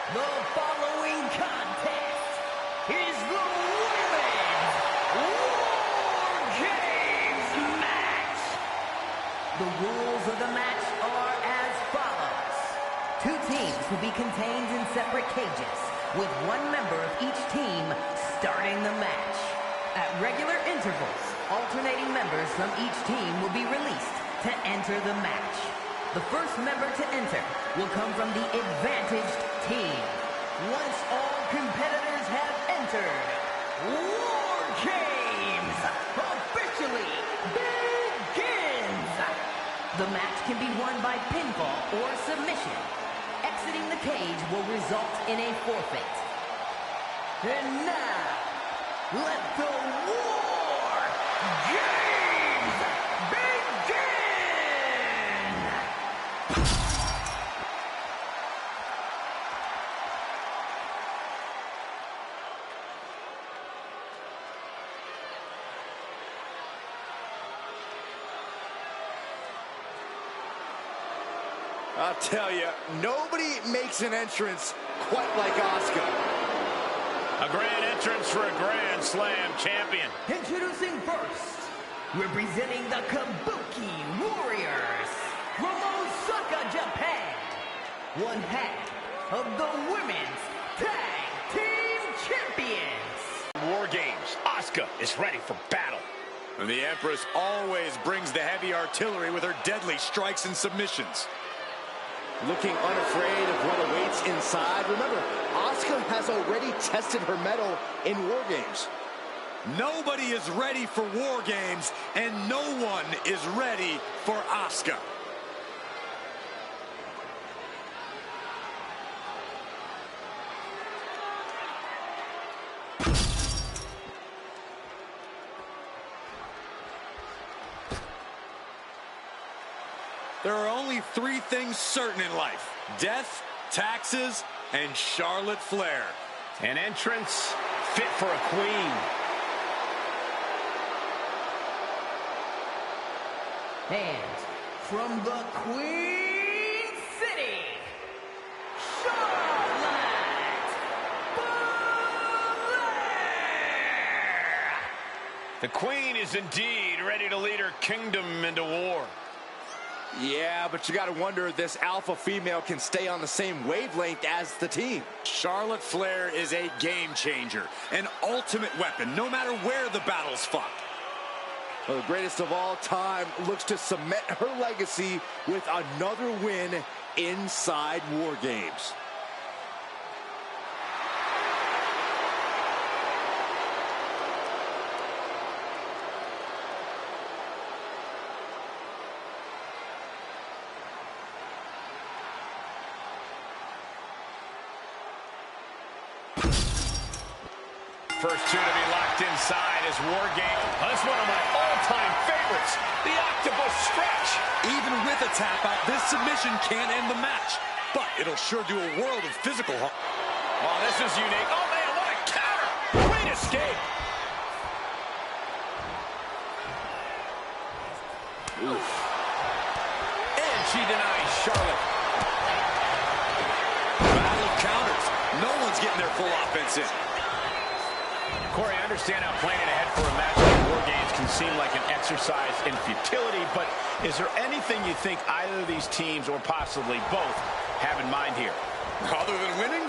The following contest is the Women's War Games match. The rules of the match are as follows. Two teams will be contained in separate cages, with one member of each team starting the match. At regular intervals, alternating members from each team will be released to enter the match. The first member to enter will come from the advantaged team. Once all competitors have entered, War Games officially begins! The match can be won by pinfall or submission. Exiting the cage will result in a forfeit. And now, let the War Games begin! I'll tell you, nobody makes an entrance quite like Asuka. A grand entrance for a Grand Slam champion. Introducing first, representing the Kabuki Warriors from Osaka, Japan, one half of the Women's Tag Team Champions. War Games. Asuka is ready for battle. And the Empress always brings the heavy artillery with her deadly strikes and submissions. Looking unafraid of what awaits inside. Remember, Asuka has already tested her mettle in War Games. Nobody is ready for War Games, and no one is ready for Asuka. There are only three things certain in life: death, taxes, and Charlotte Flair. An entrance fit for a queen. And from the Queen City, Charlotte Flair! The queen is indeed ready to lead her kingdom into war. Yeah, but you got to wonder if this alpha female can stay on the same wavelength as the team. Charlotte Flair is a game changer, an ultimate weapon, no matter where the battle's fought. Well, the greatest of all time looks to cement her legacy with another win inside War Games. First two to be locked inside is War Games. That's one of my all-time favorites, the octopus stretch. Even with a tap out, this submission can't end the match, but it'll sure do a world of physical harm. Oh, this is unique. Oh, man, what a counter. Great escape. Oof. And she denies Charlotte. Battle of counters. No one's getting their full offense in. Corey, I understand how planning ahead for a match like War Games can seem like an exercise in futility, but is there anything you think either of these teams, or possibly both, have in mind here? Other than winning?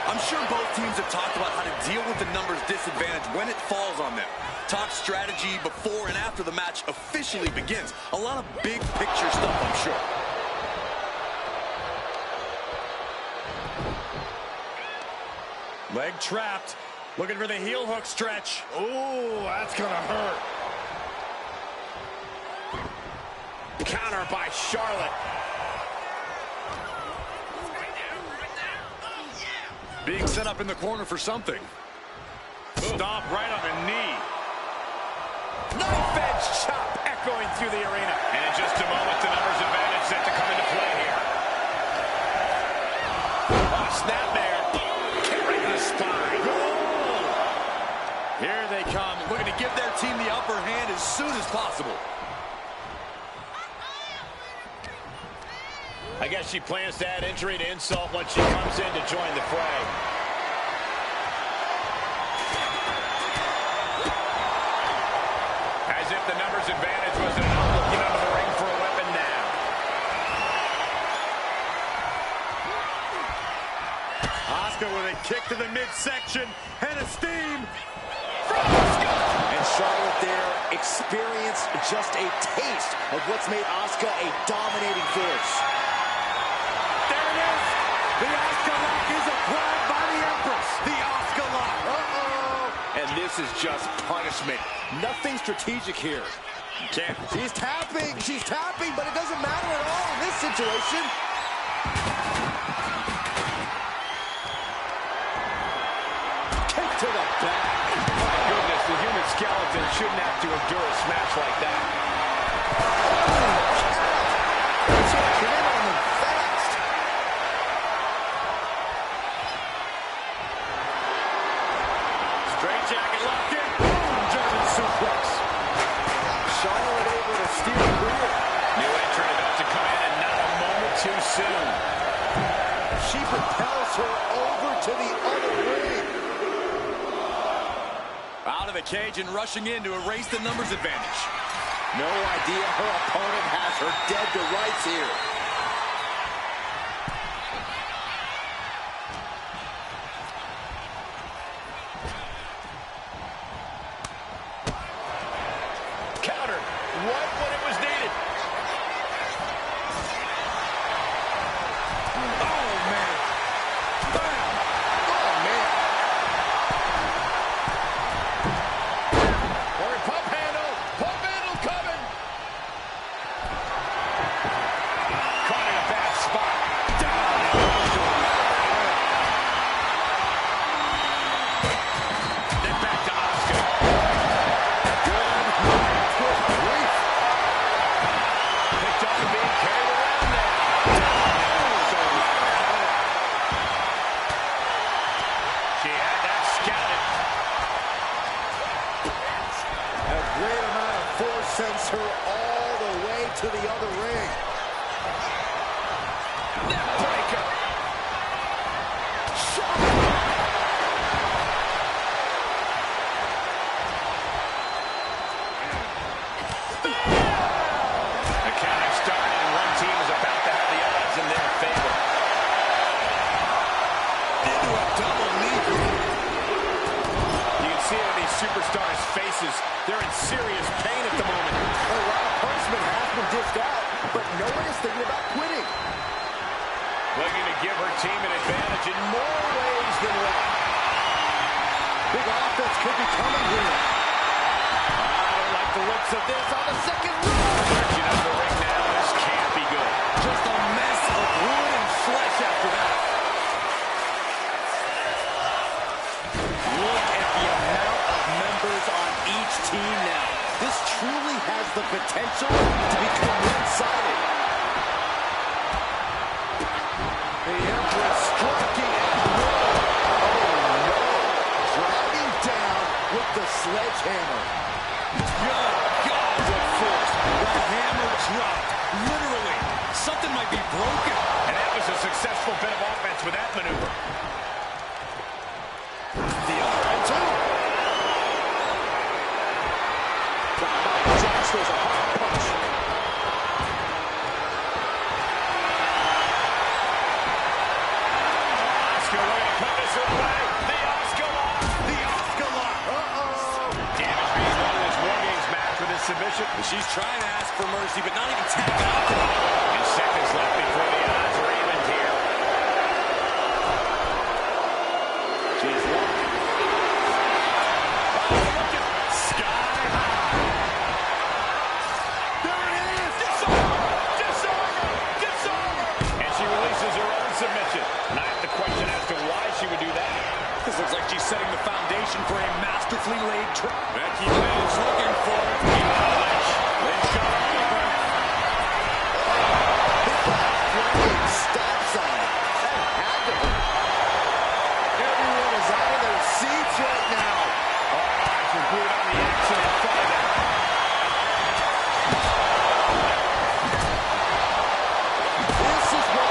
I'm sure both teams have talked about how to deal with the numbers disadvantage when it falls on them. Talk strategy before and after the match officially begins. A lot of big picture stuff, I'm sure. Leg trapped. Looking for the heel hook stretch. Ooh, that's gonna hurt. Counter by Charlotte. Being set up in the corner for something. Stomp right on the knee. Knife edge chop echoing through the arena. And in just a moment, the numbers advantage set to come into play here. Oh, snap there. Kick right to the spine. Here they come, looking to give their team the upper hand as soon as possible. A I guess she plans to add injury to insult when she comes in to join the fray. As if the numbers advantage wasn't enough, looking under the ring for a weapon now. Asuka with a kick to the midsection and a steam from Asuka. And Charlotte there experienced just a taste of what's made Asuka a dominating force. There it is. The Asuka lock is applied by the Empress. The Asuka lock. Uh-oh. And this is just punishment. Nothing strategic here. She's tapping, but it doesn't matter at all in this situation. Kick to the back. My goodness, the human skeleton shouldn't have to endure a smash like that. Came on them fast. Straight jacket locked in. Boom, German suplex. Charlotte able to steer clear. New entrant about to come in and not a moment too soon. She propels her over to the other ring. Out of the cage and rushing in to erase the numbers advantage. No idea her opponent has her dead to rights here. Counter. Right when it was needed. Oh, man. Bam. Oh, man. Or pump handle. Pump handle coming. Caught in a bad spot. Down. Then back to Asuka. Picked up and being carried around there. She had that scouted. A great amount of force sends her all the way to the other ring. Neckbreaker. The count started and one team is about to have the odds in their favor. Into a double knee. You can see it in these superstars' faces. They're in serious pain at the moment. A lot of punishment has been dished out, but no one is thinking about quitting. Looking to give her team an advantage in more ways than one. Big offense could be coming here. I don't like the looks of this on the second row. Marching out of the ring now. This can't be good. Just a mess of wood and flesh after that. Look at the amount of members on each team now. This truly has the potential to become one-sided. The Empress striking at will. Oh, no. Driving down with the sledgehammer. Good God, what force. The hammer dropped. Literally. Something might be broken. And that was a successful bit of offense with that maneuver. The other end, too. Josh throws a hard punch. Asuka way to put this away. The Asuka lock. The Asuka lock. Uh-oh. Damage being done in this War Games match with this submission. She's trying to ask for mercy, but not even tapping out. And seconds left before the odds are even here. She's locked. Oh, look at sky high. There it is. Disarmer! Disarmer! Disarmer! And she releases her own submission. And I have to question as to why she would do that. This looks like she's setting the foundation for a masterfully laid trap. Becky Lynch looking for it. Meanwhile, Lynch got her over. Flying stop sign. That had to hurt. Everyone is out of their seats right now. All eyes are glued on the action in front of them. This is what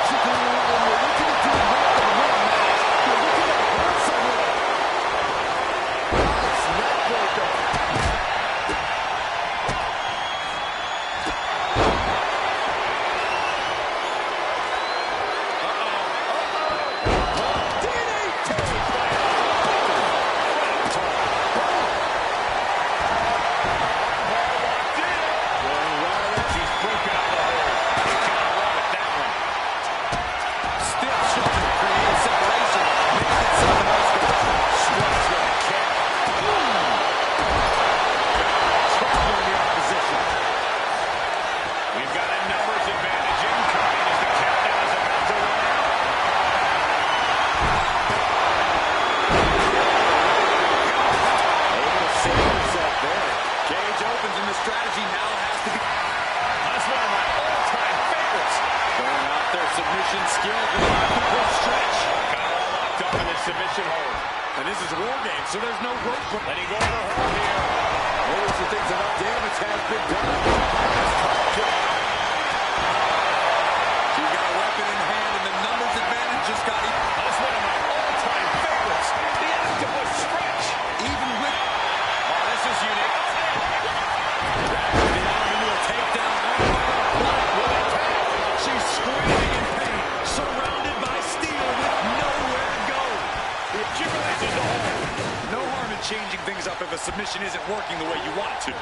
submission skills with an octopus stretch. Got all locked up in the submission hold. And this is War Games, so there's no rope. Letting go of her hold here. Maybe she thinks enough damage has been done. She's got a weapon in hand, and the numbers advantage just got even. That's one of my all-time favorites. The octopus stretch. Even with... Oh, this is unique. The arm into a takedown. Will it tap? She's screaming in pain, surrounded by steel with nowhere to go. She releases the hold. No harm in changing things up if a submission isn't working the way you want it to.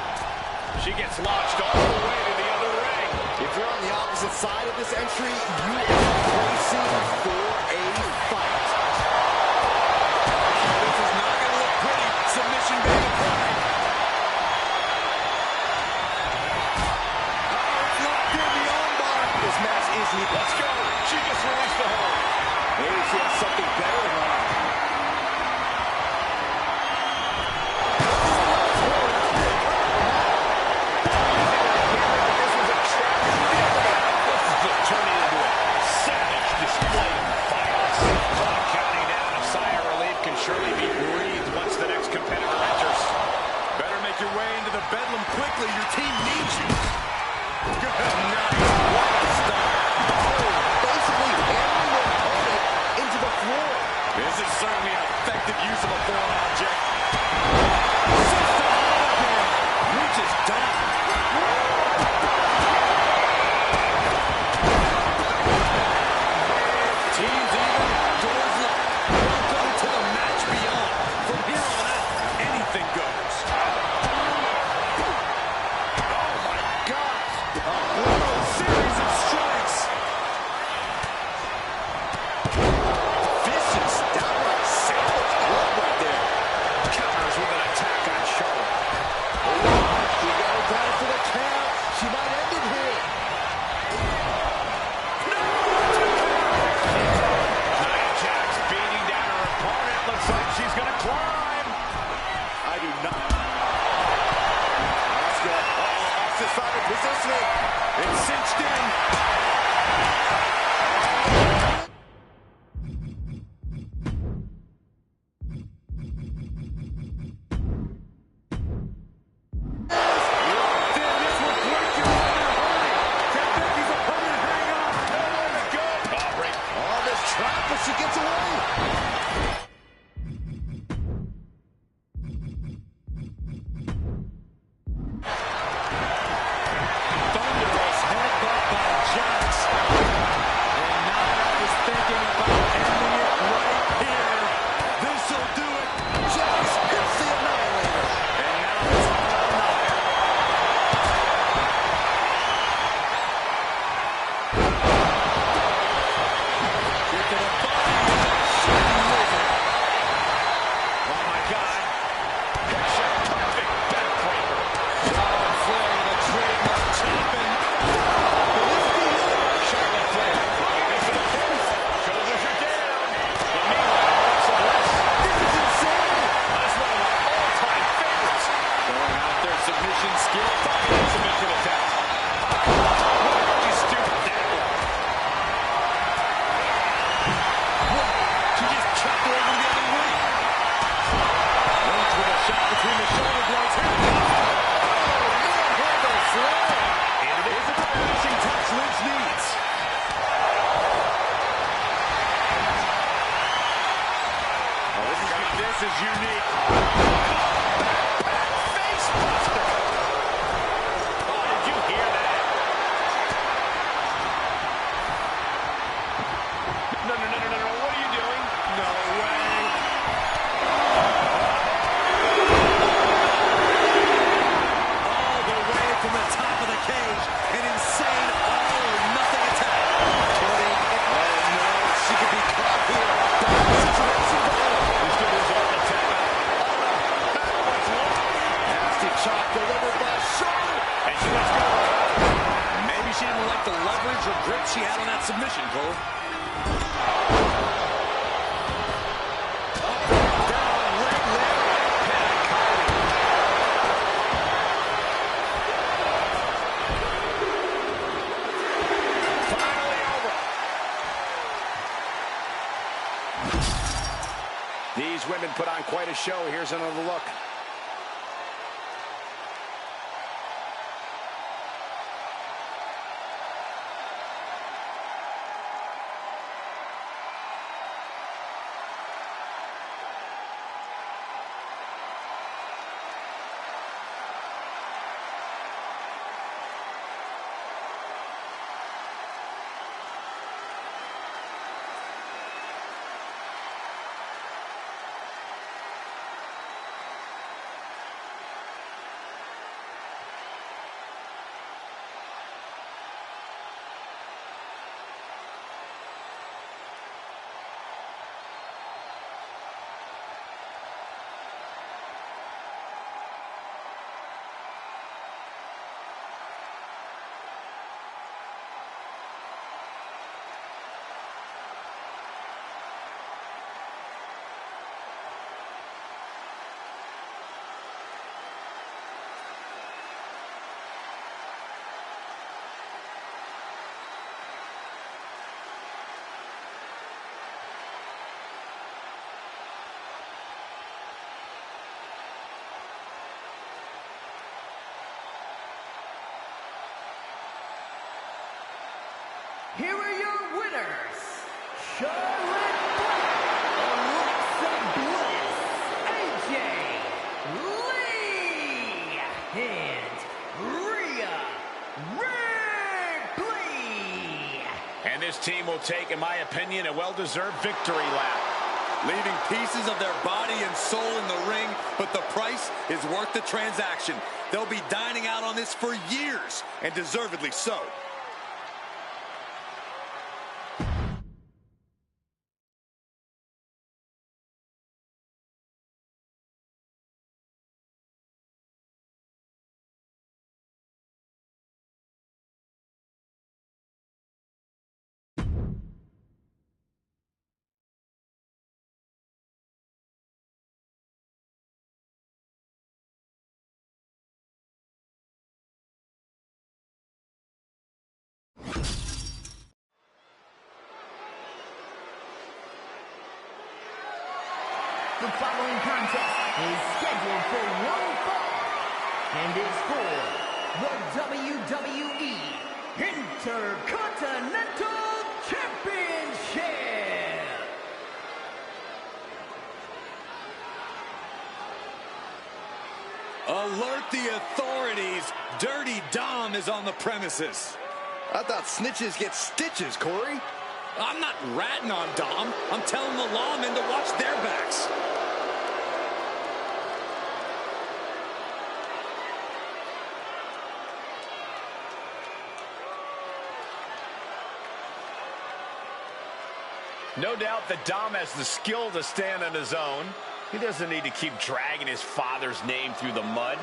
She gets launched all the way to the other ring. If you're on the opposite side of this entry, you are bracing for a fight. This is not going to look pretty. Submission being applied. It's locked in the armbar. This match is neat. Let's go. She just released the hold. Maybe she has something better in mind. Turning into a savage display of violence. Clock counting down. A sigh of relief can surely be breathed once the next competitor enters. Better make your way into the bedlam quickly. Your team needs you. Good night. What a start. Basically hammering their opponent into the floor. This is certainly an effective use of a foreign object. Reaches down. Teams even, doors locked. Welcome to the match beyond. From here on out, anything goes. Oh my gosh! A brutal series of strikes. Vicious, downright savage club right there. Counters with an attack on Charlotte. She got her down for the count. She might end it here. Nia Jax beating down her opponent. Looks like she's going to climb. I do not. Asuka, off the side of positioning. It's cinched in. This will break your heart. Can Becky's opponent hang on? Nowhere to go. Oh, break. Oh, this trap, but she gets away. Thunderous headbutt by Jax. And Nia is thinking about ending it right here. This'll do it. Jax hits the Annihilator. And now it's all or nothing. Kick to the body. Shooting wizard. Oh, my God. Picture perfect backbreaker. Charlotte Flair with a trademark chopping. Charlotte Flair looking to the face. Shoulders are down. But meanwhile, Alexa Bliss. This is insane. That's one of my all-time favorites. Going out there, submission skill. Fucking submission attack. Why would you stupid that way? She just chopped her over the other way. Lynch with a shot between the shoulder blades. Here it comes. Manhandle slam. And it is Is it the finishing touch Lynch needs? This is unique. face buster. Oh, did you hear that? No. What are you doing? No way. All the way from the top of the cage. An insane all-or-nothing attack. Oh, no. She could be caught here. Situation for her. He's going to resolve the timeout. That was long. Nasty chop delivered by Charlotte. And she lets go. Maybe she didn't like the leverage or grip she had on that submission, Cole. Down, leg Panic. Finally over. put on quite a show. Here's another look. Here are your winners, Charlotte Flair, Alexa Bliss, AJ Lee, and Rhea Ripley. And this team will take, in my opinion, a well-deserved victory lap. Leaving pieces of their body and soul in the ring, but the price is worth the transaction. They'll be dining out on this for years, and deservedly so. The following contest is scheduled for one fall and is for the WWE Intercontinental Championship. Alert the authorities. Dirty Dom is on the premises. I thought snitches get stitches, Corey. I'm not ratting on Dom. I'm telling the lawmen to watch their backs. No doubt that Dom has the skill to stand on his own. He doesn't need to keep dragging his father's name through the mud.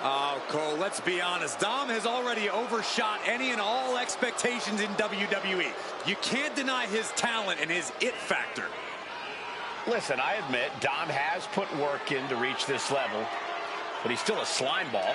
Oh, Cole, let's be honest. Dom has already overshot any and all expectations in WWE. You can't deny his talent and his it factor. Listen, I admit, Dom has put work in to reach this level, but he's still a slime ball.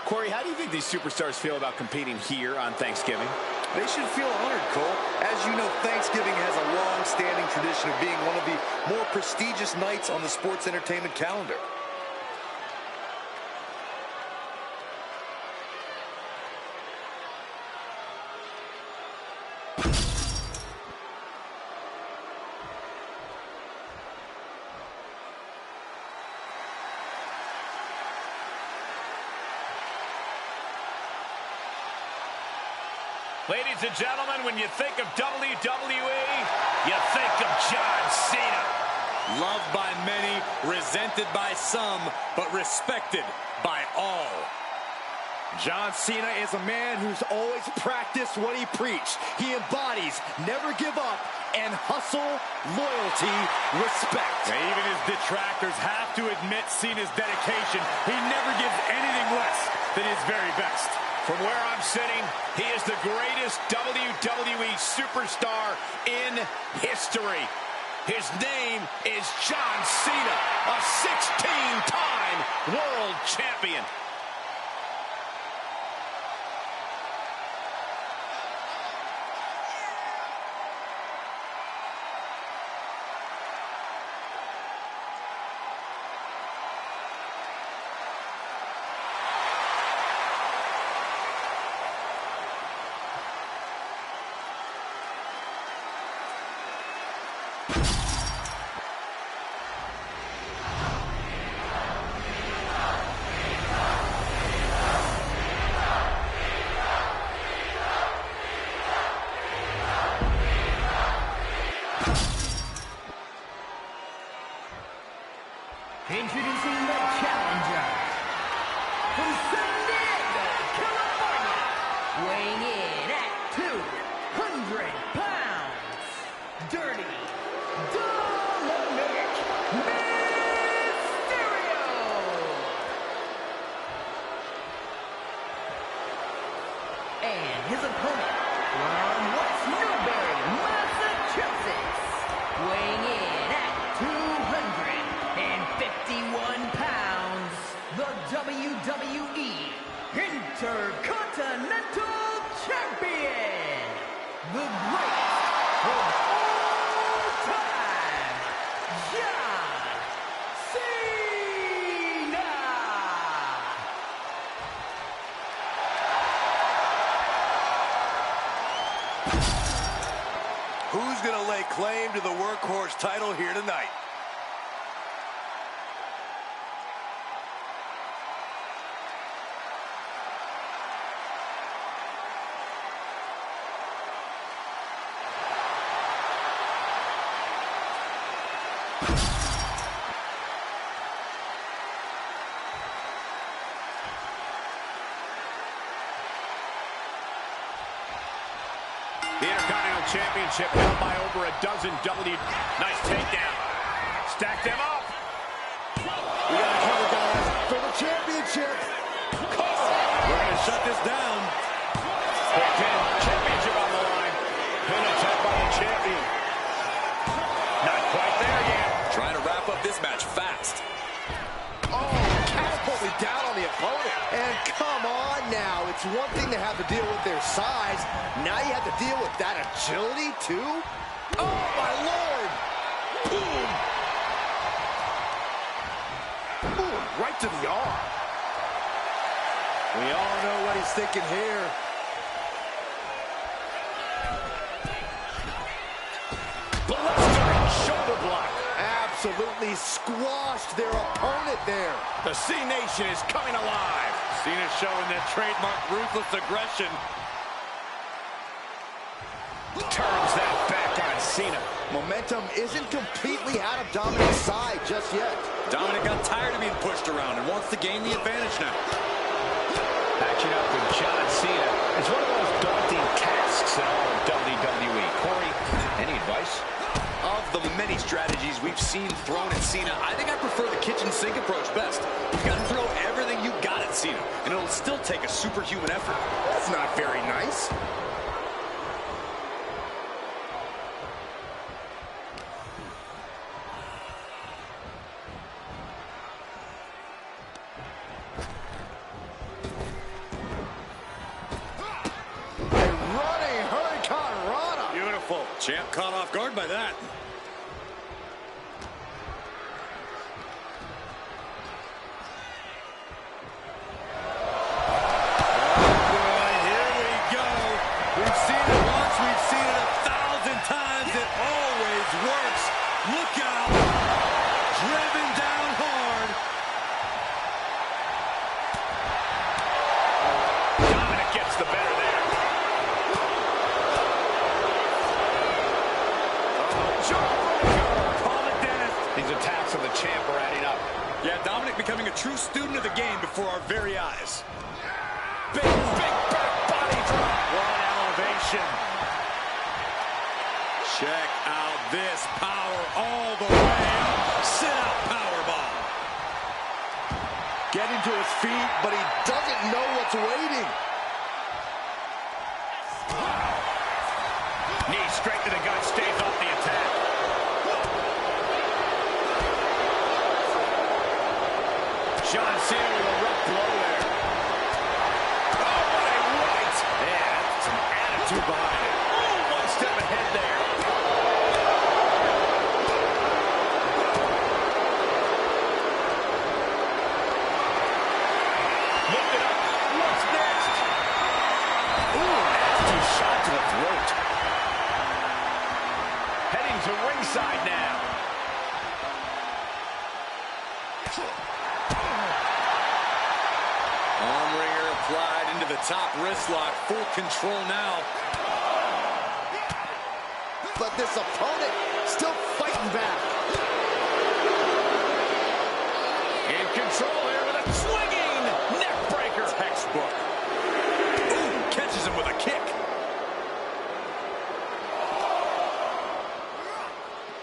Corey, how do you think these superstars feel about competing here on Thanksgiving? They should feel honored, Cole. As you know, Thanksgiving has a long-standing tradition of being one of the more prestigious nights on the sports entertainment calendar. Ladies and gentlemen, when you think of WWE, You think of John Cena. Loved by many, resented by some, but respected by all. John Cena is a man who's always practiced what he preached. He embodies never give up and hustle, loyalty, respect. Now, even his detractors have to admit Cena's dedication. He never gives anything less than his very best. From where I'm sitting, he is the greatest WWE superstar in history. His name is John Cena, a 16-time world champion. Introducing the challenger from San Diego, California, weighing in at 200 pounds, Dirty Dominic Mysterio. And his opponent from West Newbury, Massachusetts, weighing in at 251 pounds, the WWE Intercontinental Champion, the greatest of all time, John Cena. Who's going to lay claim to the workhorse title here tonight? The Intercontinental Championship held by over a dozen Nice takedown. Stack them up. We got to cover, guys, for the championship. We're going to shut this down. Big Ten Championship on the line. Pin attempt by the champion. Not quite there yet. Trying to wrap up this match fast. Oh, catapulted down on the opponent. And come on now, it's one thing to have to deal with their size. Now you have to deal with that agility too? Oh my Lord! Boom! Boom, right to the arm. We all know what he's thinking here. Blistering shoulder block. Absolutely squashed their opponent there. The C Nation is coming alive. Cena showing that trademark ruthless aggression. Turns that back on Cena. Momentum isn't completely out of Dominic's side just yet. Dominic got tired of being pushed around and wants to gain the advantage now. Matching up with John Cena is one of those daunting tasks in all of WWE. Corey, any advice? Of the many strategies we've seen thrown at Cena, I think I prefer the kitchen sink approach best. You've got to throw everything you've got at Cena, and it'll still take a superhuman effort. That's not very nice. Champ caught off guard by that. true student of the game before our very eyes. Big back body drop. What elevation. Check out this power all the way. Sit-out powerbomb. Getting to his feet, but he doesn't know what's waiting. Knee straight to the gut, stays off the attack. John Cena with a rough blow there. Oh, what a right! Yeah, that's some attitude behind it. Oh, one step ahead there. Lift it up. What's next? Ooh, nasty shot to the throat. Heading to ringside now. Arm wringer applied into the top wrist lock. Full control now. But this opponent still fighting back. In control here with a swinging neck breaker. Textbook. Ooh, catches him with a kick.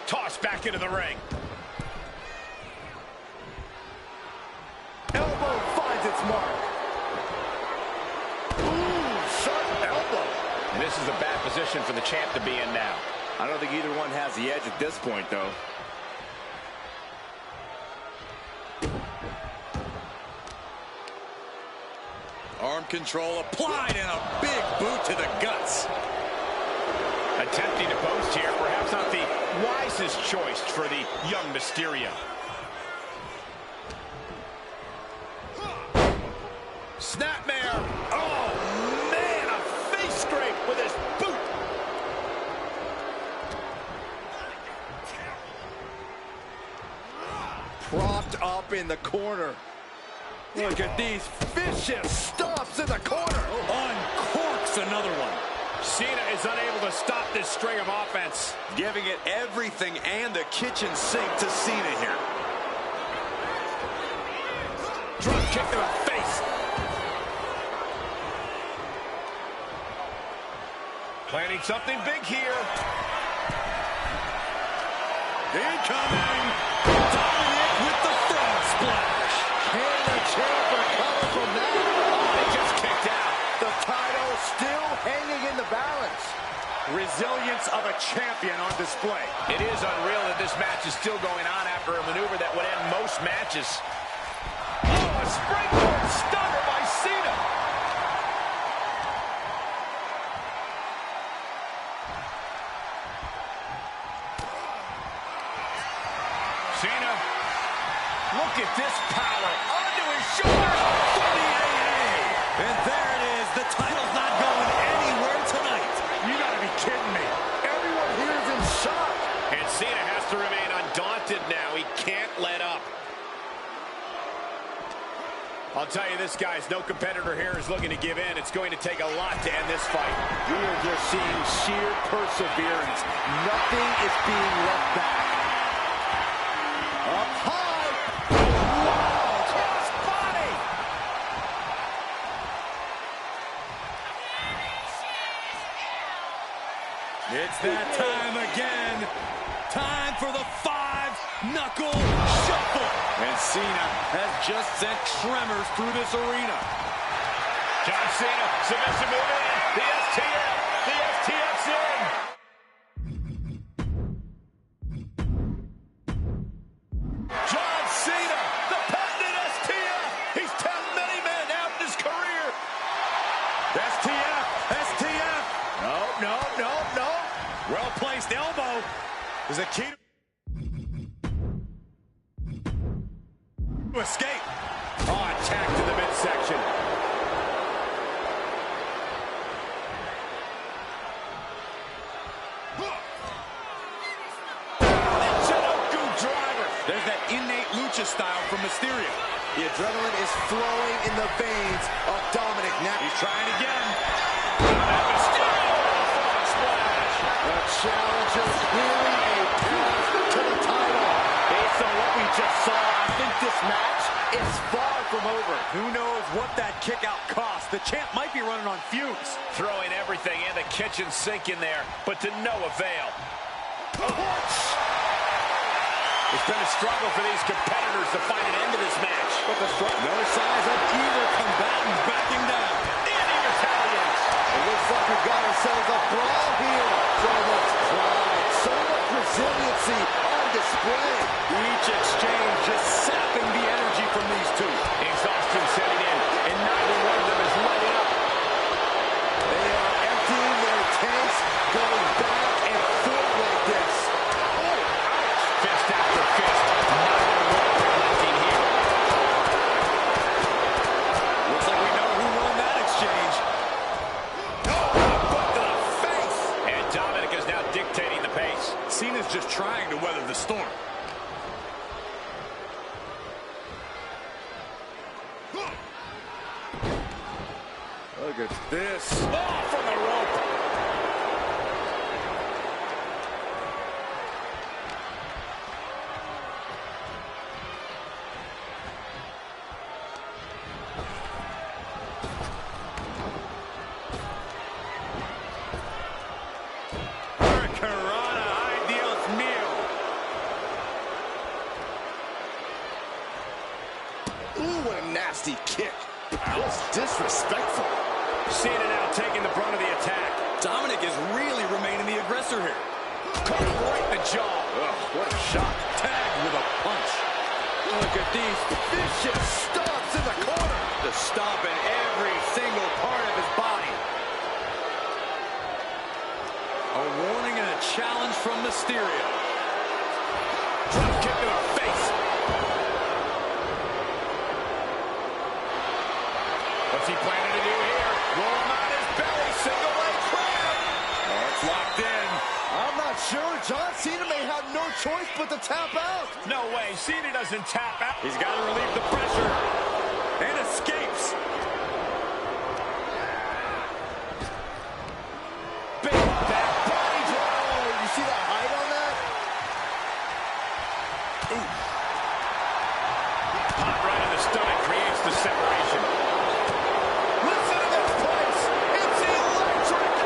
Tossed back into the ring. Elbow finds its mark. Ooh, sharp elbow. And this is a bad position for the champ to be in now. I don't think either one has the edge at this point, though. Arm control applied and a big boot to the guts. Attempting to post here, perhaps not the wisest choice for the young Mysterio. Snapmare. Oh, man, a face scrape with his boot. Propped up in the corner. Look at these vicious stomps in the corner. Uncorks another one. Cena is unable to stop this string of offense. Giving it everything and the kitchen sink to Cena here. Drop kick to the face. Planning something big here. Incoming. Dominic with the frog splash. Can the champ recover from that? Oh, he just kicked out. The title still hanging in the balance. Resilience of a champion on display. It is unreal that this match is still going on after a maneuver that would end most matches. Oh, a springboard stunner by Cena. Cena, look at this power onto his shoulders for the AA. And there it is. The title's not going anywhere tonight. You gotta be kidding me. Everyone here is in shock. And Cena has to remain undaunted now. He can't let up. I'll tell you, this guy's no competitor here is looking to give in. It's going to take a lot to end this fight. We are just seeing sheer perseverance. Nothing is being left back. Up high. Wow, cross body. It's that time again. Time for the five-knuckle shuffle. And Cena has just sent tremors through this arena. John Cena, submission move in. The STF. The STF's in. John Cena, the patented STF. He's tapped many men out in his career. STF, STF. No. Well-placed elbow is a key to escape. Oh, attack to the midsection. Driver. There's that innate lucha style from Mysterio. The adrenaline is flowing in the veins of Dominic now. He's trying again. The challenger clearly a path to the title. Based on what we just saw, I think this match It's far from over. Who knows what that kick out cost? The champ might be running on fumes. Throwing everything in the kitchen sink in there, but to no avail. It's been a struggle for these competitors to find an end to this match. But no signs of either combatant backing down. And he retaliates. It looks like we've got ourselves a brawl here. So much pride, so much resiliency on display. Each exchange just sapping the energy from these two. Exhaustion setting in, and neither one of them is letting up. They are emptying their tanks, going back and forth like this. Oh, ouch. Fist after fist. Neither one relenting here. Looks like we know who won that exchange. Oh, a foot to the face. And Dominic is now dictating the pace. Cena's just trying to weather the storm. Look at this. Oh, from the rope. Hurricanrana, idealist meal. Ooh, what a nasty kick. That was disrespectful. Cena now taking the brunt of the attack. Dominic is really remaining the aggressor here. Caught him right in the jaw. Ugh, what a shot. Tagged with a punch. Look at these Vicious stomps in the corner. to stop in every single part of his body. A warning and a challenge from Mysterio. Drop kick to the face. What's he planning to do here? Roll him on his belly. Single leg crab. Oh, it's locked in. I'm not sure. John Cena may have no choice but to tap out. No way. Cena doesn't tap out. He's got to relieve the pressure. And escapes. Big back body drop. Oh, you see that height on that? Pop right in the stomach creates the separation. Listen to this place. It's electric.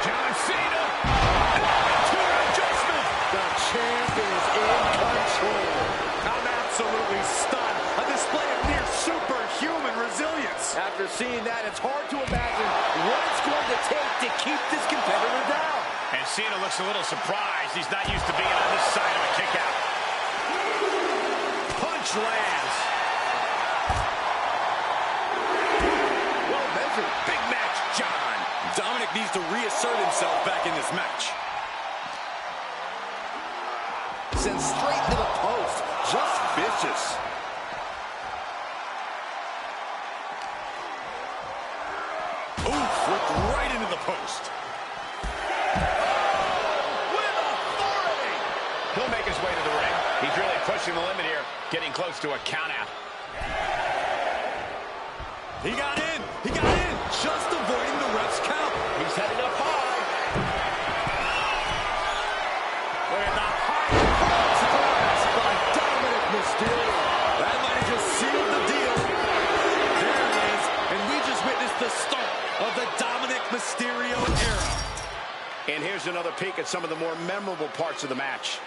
John Cena. To an adjustment. The champ is in control. I'm absolutely stunned. A display of near superhuman resilience. After seeing that, it's hard to imagine what it's going to take to keep this competitor down. And Cena looks a little surprised. He's not used to being on this side of a kick out. Punch lands. Well measured. Big match, John. Dominic needs to reassert himself back in this match. Sent straight to the post. Just vicious. Oof, flipped right into the post. With authority. He'll make his way to the ring. He's really pushing the limit here, getting close to a count out. He got in. He got in. Just avoiding the ref's count. He's headed up high. Look at that high Surprise by Dominic Mysterio. That might have just sealed the deal. There it is. And we just witnessed the start of the Dominic Mysterio era. And here's another peek at some of the more memorable parts of the match.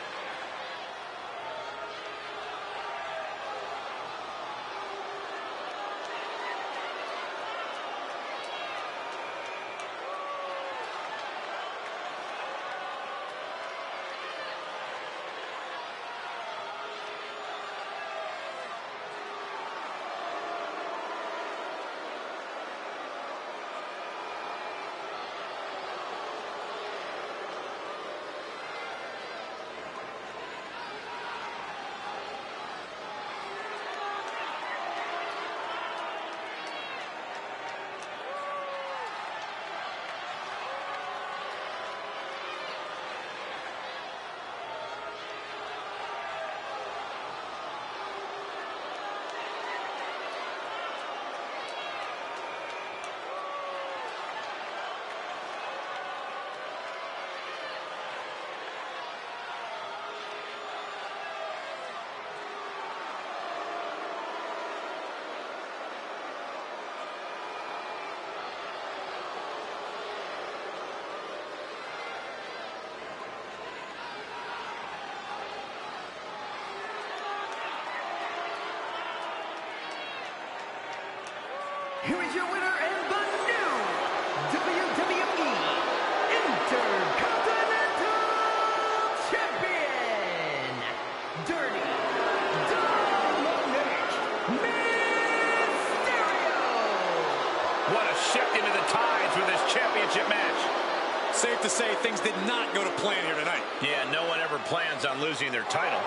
here is your winner and the new WWE Intercontinental Champion, Dirty Dominic Mysterio. What a shift into the tides with this championship match. Safe to say things did not go to plan here tonight. Yeah, no one ever plans on losing their title.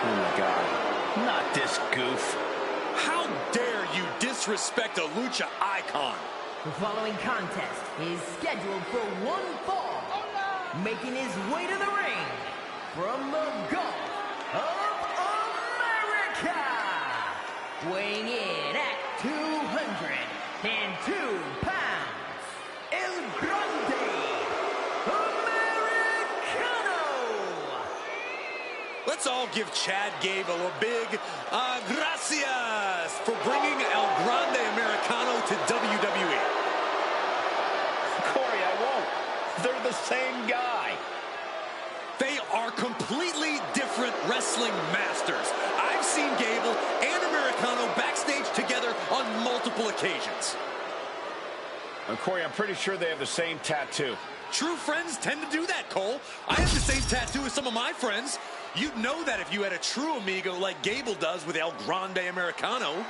Oh, my God. Not this goof. How dare you disrespect a lucha icon? The following contest is scheduled for one fall. Making his way to the ring from the Gulf of America. Weighing in at 202 pounds, El Grande Americano. Let's all give Chad Gable a big gracias for bringing El Grande Americano to WWE. Corey, I won't. They're the same guy. They are completely different wrestling masters. I've seen Gable and Americano backstage together on multiple occasions. Corey, I'm pretty sure they have the same tattoo. True friends tend to do that, Cole. I have the same tattoo as some of my friends. You'd know that if you had a true amigo like Gable does with El Grande Americano.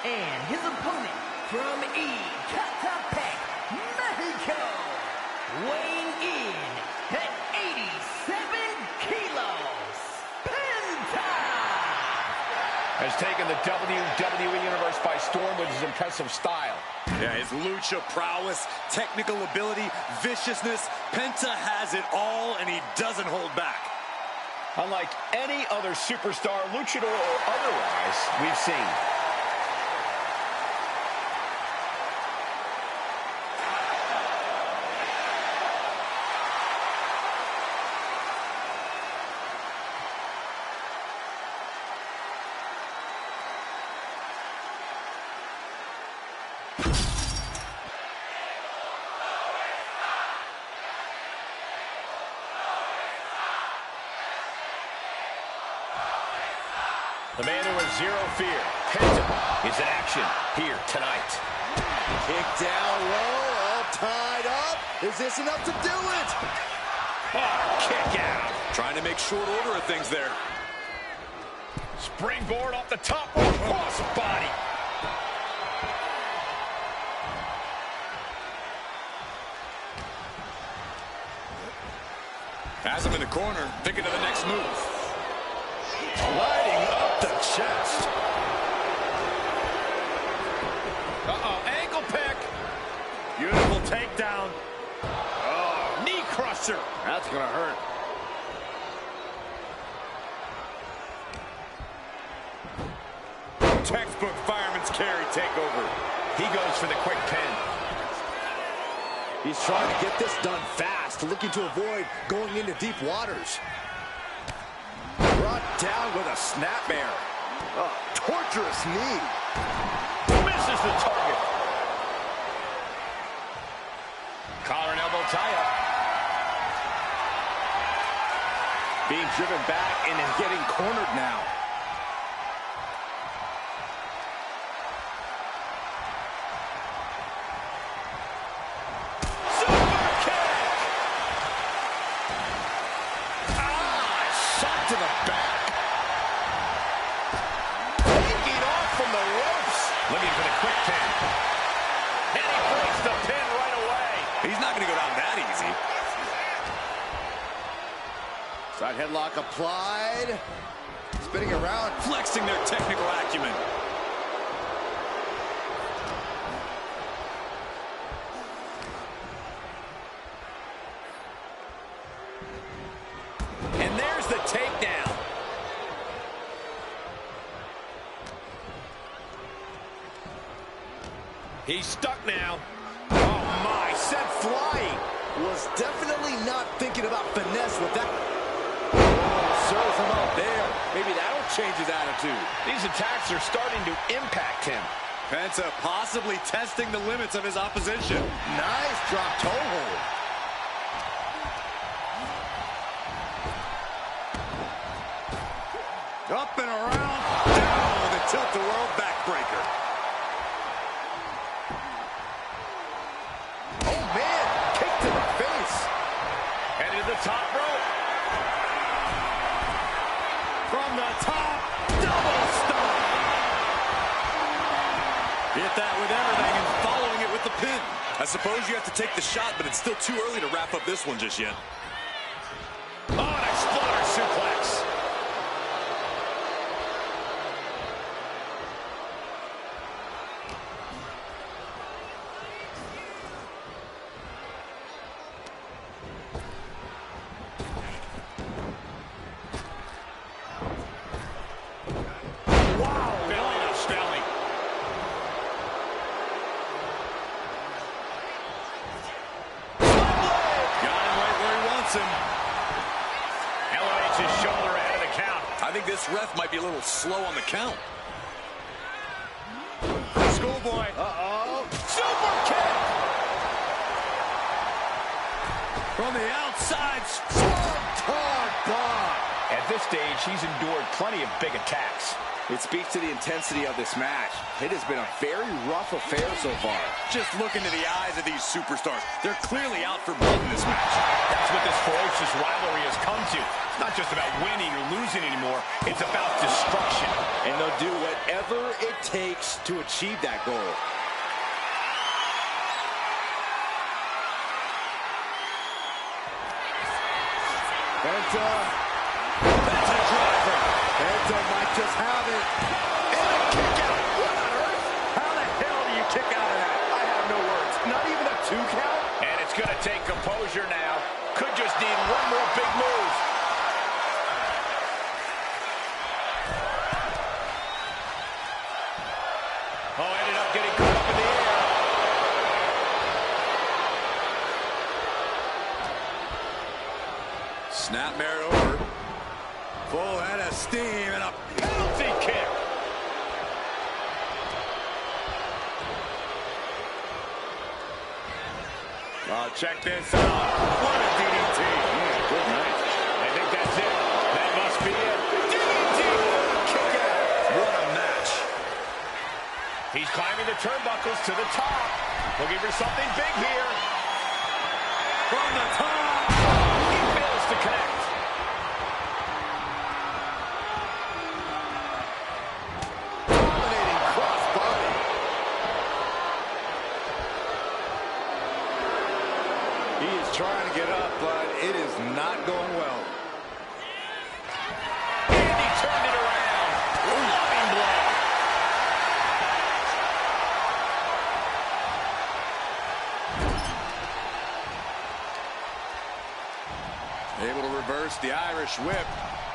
And his opponent from Ecatepec, Mexico, weighing in at 87 kilos, Penta! Has taken the WWE Universe by storm with his impressive style. Yeah, his lucha prowess, technical ability, viciousness. Penta has it all, and he doesn't hold back. Unlike any other superstar, luchador or otherwise, we've seen. The man who has zero fear, Penta, is in action here tonight. Kick down low, all tied up. Is this enough to do it? Oh, kick out. Trying to make short order of things there. Springboard off the top rope, cross body. Has him in the corner, thinking of the next move. Lighting up the chest. Uh-oh, ankle pick. Beautiful takedown. Oh, knee crusher. That's gonna hurt. Textbook fireman's carry takeover. He goes for the quick pin. He's trying to get this done fast, looking to avoid going into deep waters. Brought down with a snapmare. A torturous knee. Misses the target. Collar and elbow tie-up. Being driven back and is getting cornered now. looking for the quick pin. And he breaks the pin right away. He's not going to go down that easy. Side headlock applied. Spinning around. Flexing their technical acumen. And there's the takedown. He's stuck now. Oh, my. Sent flying. Was definitely not thinking about finesse with that. Serves him up there. Maybe that'll change his attitude. These attacks are starting to impact him. Penta possibly testing the limits of his opposition. Nice drop toe hold. Up and around. Down with a tilt-the-world backbreaker. Oh, man. Kick to the face. Headed to the top rope. From the top, double stomp. Hit that with everything and following it with the pin. I suppose you have to take the shot, but it's still too early to wrap up this one just yet. Oh, an exploder suplex. I think this ref might be a little slow on the count. Schoolboy. Uh-oh. Super kick. From the outside. Swanton bomb. At this stage, he's endured plenty of big attacks. It speaks to the intensity of this match. It has been a very rough affair so far. Just look into the eyes of these superstars. They're clearly out for blood in this match. That's what this ferocious rivalry has come to. It's not just about winning or losing anymore. It's about destruction. And they'll do whatever it takes to achieve that goal. Penta driver. Penta might just have it. And a kick out. What on earth? How the hell do you kick out of that? I have no words. Not even a 2 count? And it's going to take composure now. Could just need one more big move. Oh, ended up getting caught up in the air. Snapmare over. Full head of steam and a Penalty kick. oh, check this out. What a DDT. Good night. I think that's it. That must be it. DDT. Kick out. What a match. He's climbing the turnbuckles to the top. Looking for something big here. From the top. He fails to connect. Dominating crossbody. He is trying to get up, but it is not going well. And he turned it around. Loving blow. Able to reverse the Irish whip.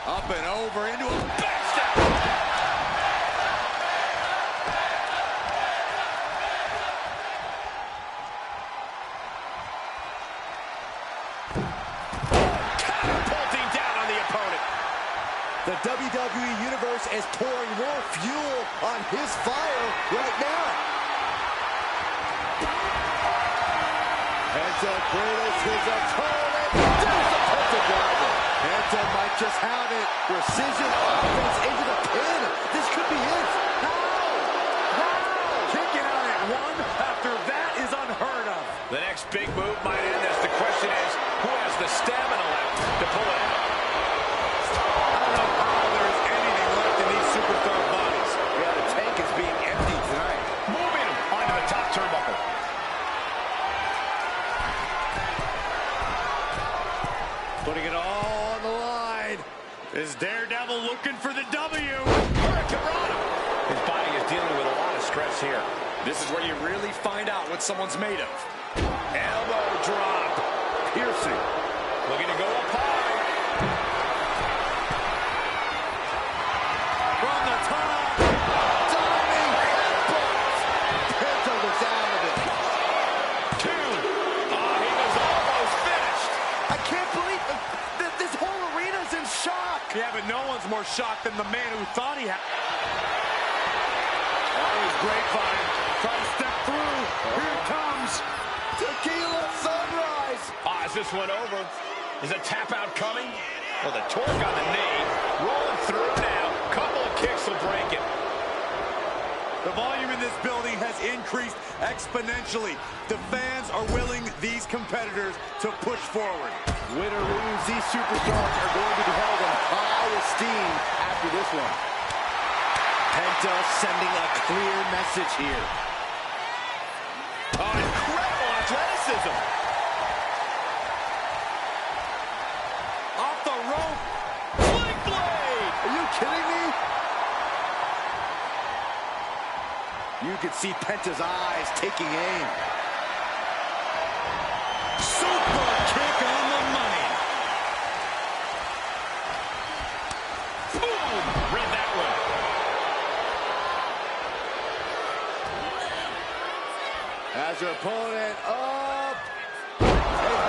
Up and over into a backstab. Catapulting down on the opponent. The WWE Universe is pouring more fuel on his fire right now. Penta cradles his opponent. There's the Penta driver. Penta might just have it. Precision offense into the pin. This could be it. How? Kicking out at one after that is unheard of. The next big move might end this. The question is, who has the stamina left to pull it out? I don't know how there's anything left in these superstar bodies. Yeah, the tank is being emptied tonight. This is where you really find out what someone's made of. Elbow drop. Piercing. Looking to go up high. From the top. Diving headbutt. Penta was out of it. 2. Oh, he was almost finished. I can't believe that this whole arena's in shock. Yeah, but no one's more shocked than the man who thought he had. That was grapevine. Trying to step through. Here it comes. Tequila sunrise. Ah, is this one over? Is a tap out coming? Well, the torque on the knee. Rolling through now. Couple of kicks will break it. The volume in this building has increased exponentially. The fans are willing these competitors to push forward. Win or lose, these superstars are going to be held in high esteem after this one. Penta sending a clear message here. Oh, incredible athleticism. Off the rope. Flick blade. Are you kidding me? You could see Penta's eyes taking aim. Super kick on the money. Boom. Read that one. As your opponent up and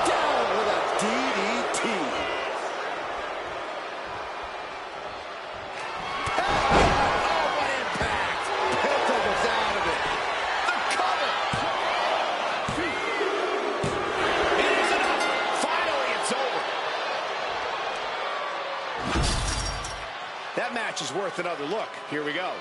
down with a DDT. Oh, what impact! Penta was out of it. The cover. It is enough. Finally, it's over. That match is worth another look. Here we go.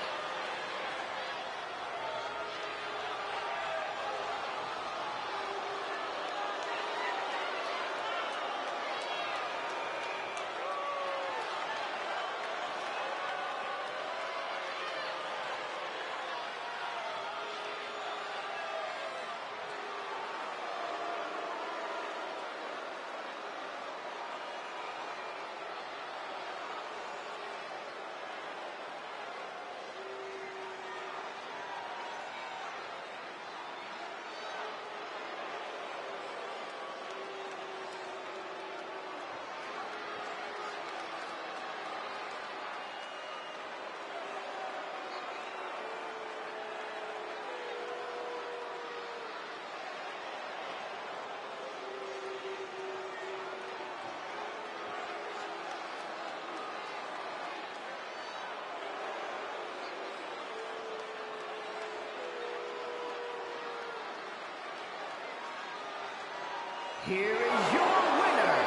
Here is your winner,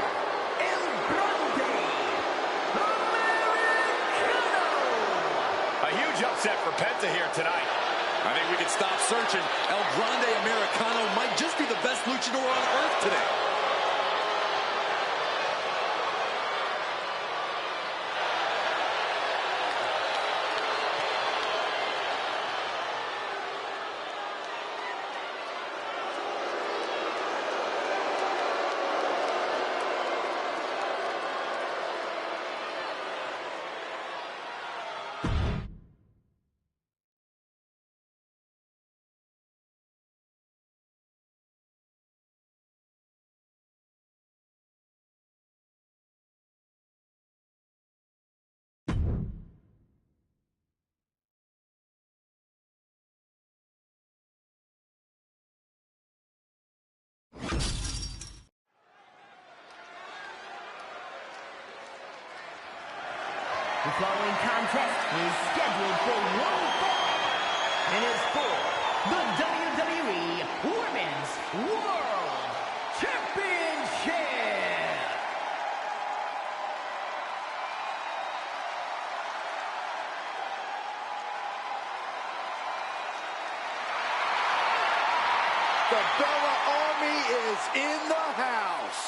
El Grande, Americano. A huge upset for Penta here tonight. I think we can stop searching. El Grande Americano might just be the best luchador on earth today. The following contest is scheduled for one fall and is for the WWE Women's World Championship. The Bella Army is in the house.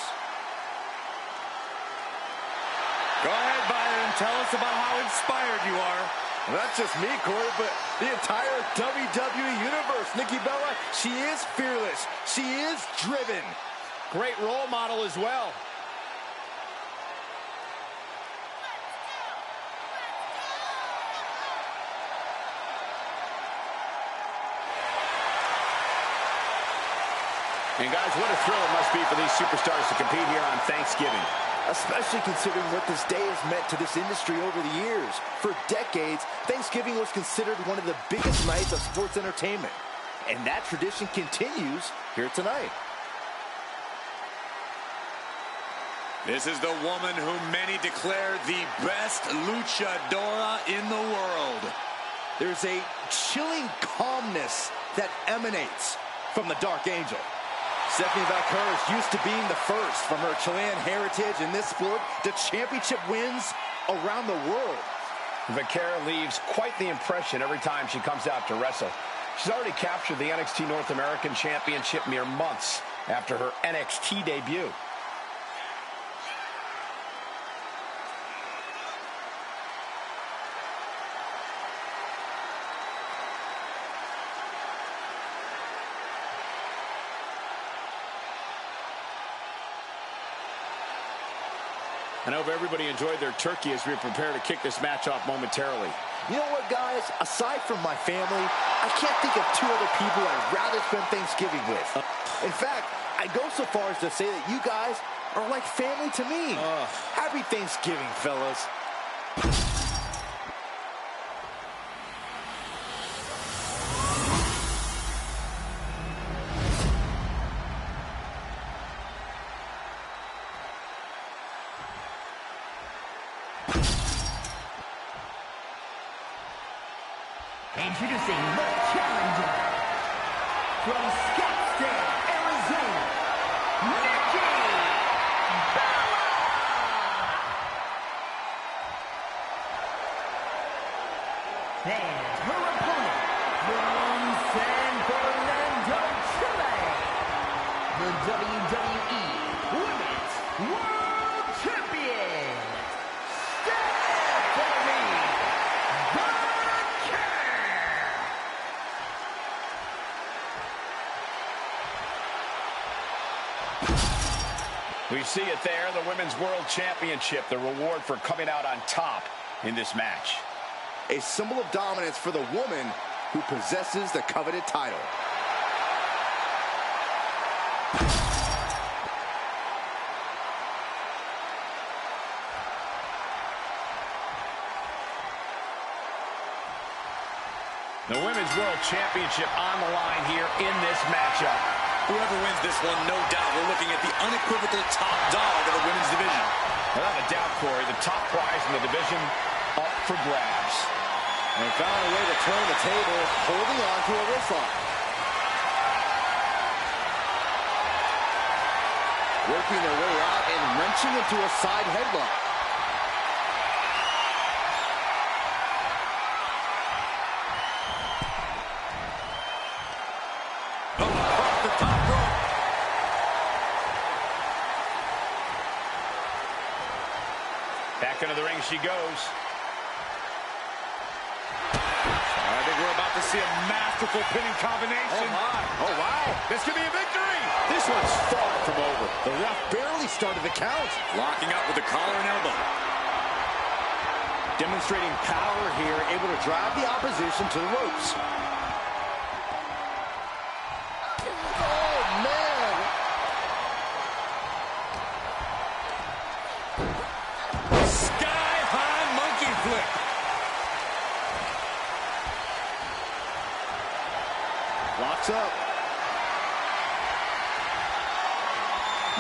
Go ahead, Byron. Tell us about how inspired you are. Well, that's just me, Corey, but the entire WWE Universe. Nikki Bella, she is fearless. She is driven. Great role model as well. And guys, what a thrill it must be for these superstars to compete here on Thanksgiving. Especially considering what this day has meant to this industry over the years. For decades, Thanksgiving was considered one of the biggest nights of sports entertainment. And that tradition continues here tonight. This is the woman whom many declare the best luchadora in the world. There's a chilling calmness that emanates from the Dark Angel. Stephanie Valcour is used to being the first from her Chilean heritage in this sport to championship wins around the world. Vaquera leaves quite the impression every time she comes out to wrestle. She's already captured the NXT North American Championship mere months after her NXT debut. I hope everybody enjoyed their turkey as we prepare to kick this match off momentarily. You know what, guys? Aside from my family, I can't think of two other people I'd rather spend Thanksgiving with. In fact, I'd go so far as to say that you guys are like family to me. Happy Thanksgiving, fellas. Introducing the challenger from Scottsdale, Arizona, Nikki Bella! And her opponent from San Fernando, Chile, the WWE Women's World Champion, Stephanie! We see it there, the Women's World Championship, the reward for coming out on top in this match. A symbol of dominance for the woman who possesses the coveted title. The Women's World Championship on the line here in this matchup. Whoever wins this one, no doubt, we're looking at the unequivocal top dog of the women's division. Without a doubt, Corey, the top prize in the division up for grabs. And found a way to turn the table, holding on to a wristlock. Working their way out and wrenching into a side headlock. Back into the ring she goes. I think we're about to see a masterful pinning combination. Oh, my. Oh, wow. This could be a victory. This one's far from over. The ref barely started the count. Locking up with the collar and elbow. Demonstrating power here, able to drive the opposition to the ropes. Oh, man. Sky-high monkey flip. Locks up.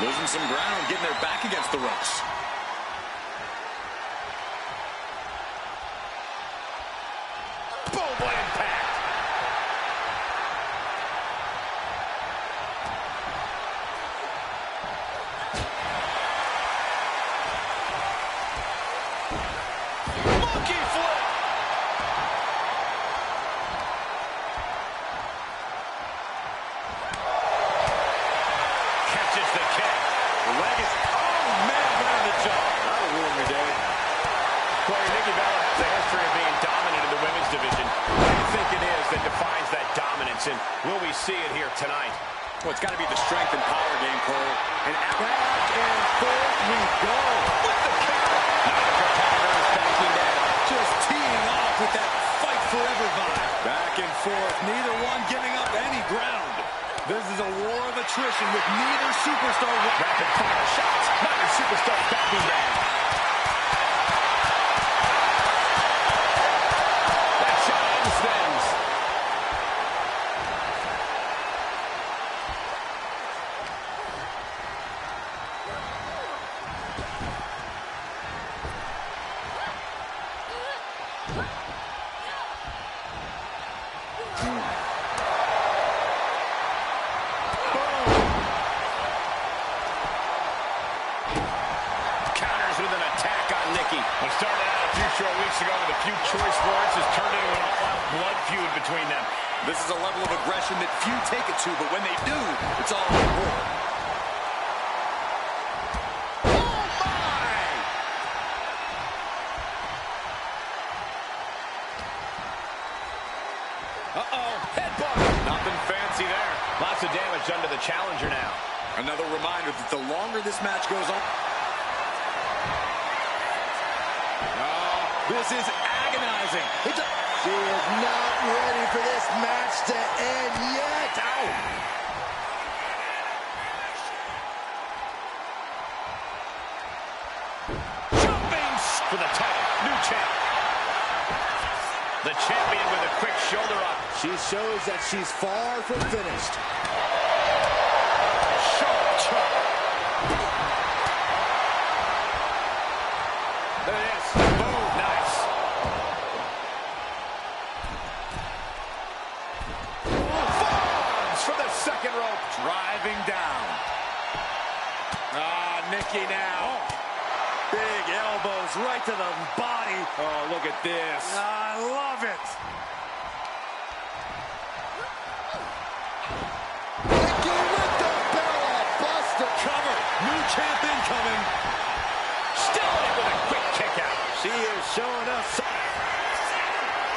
Losing some ground, getting their back against the ropes. Boom, what impact. Monkey flip. Catches the kick. The leg is, oh man, right on the jaw. That'll ruin your day. Corey, Nikki Bella has a history of being dominant in the women's division. What do you think it is that defines that dominance, and will we see it here tonight? Well, it's got to be the strength and power game, Cole. And Back and forth we go. with the kick. Now the competitor is backing down. Just teeing off with that fight forever vibe. Back and forth, neither one giving up any ground. This is a war of attrition with neither superstar. Rapid fire shots. Neither superstar backing down. That shot ends things. What started out a few short weeks ago with a few choice words has turned into an all-out blood feud between them. This is a level of aggression that few take it to, but when they do, it's all on board. Oh, my! Uh-oh, headbutt. Nothing fancy there. Lots of damage done to the challenger now. Another reminder that the longer this match goes on, this is agonizing. She is not ready for this match to end yet. Ow! Jumping for the title. New champ. The champion with a quick shoulder up. She shows that she's far from finished. Sharp chop. There it is. Boom. Nice. Falls from the second rope. driving down. Nikki now. Big elbows right to the body. Oh, look at this. I love it. Nikki with the barrel buster. Cover. New champ incoming. Still in with a quick kick out. She is showing us.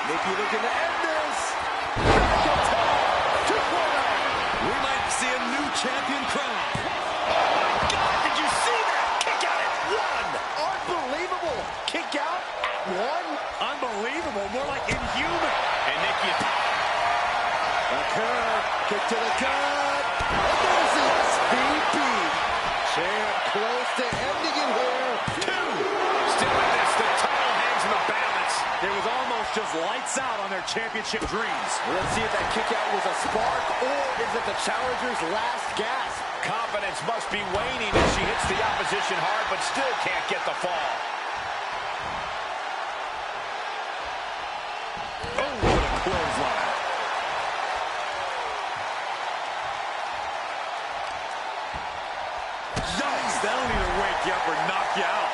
Nikki looking to end this. We might see a new champion crown. God, did you see that? Kick out at one. Unbelievable. Kick out at one. Unbelievable. More like inhuman. And Nikki. A curve. Kick to the gut. There's the SVP. Champ close to ending it here. Two. Still in this. The title hangs in the balance. It was almost just lights out on their championship dreams. Let's see if that kick out was a spark or is it the challenger's last gasp? Confidence must be waning as she hits the opposition hard, but still can't get the fall. Oh, what a clothesline. Yikes, that'll either wake you up or knock you out.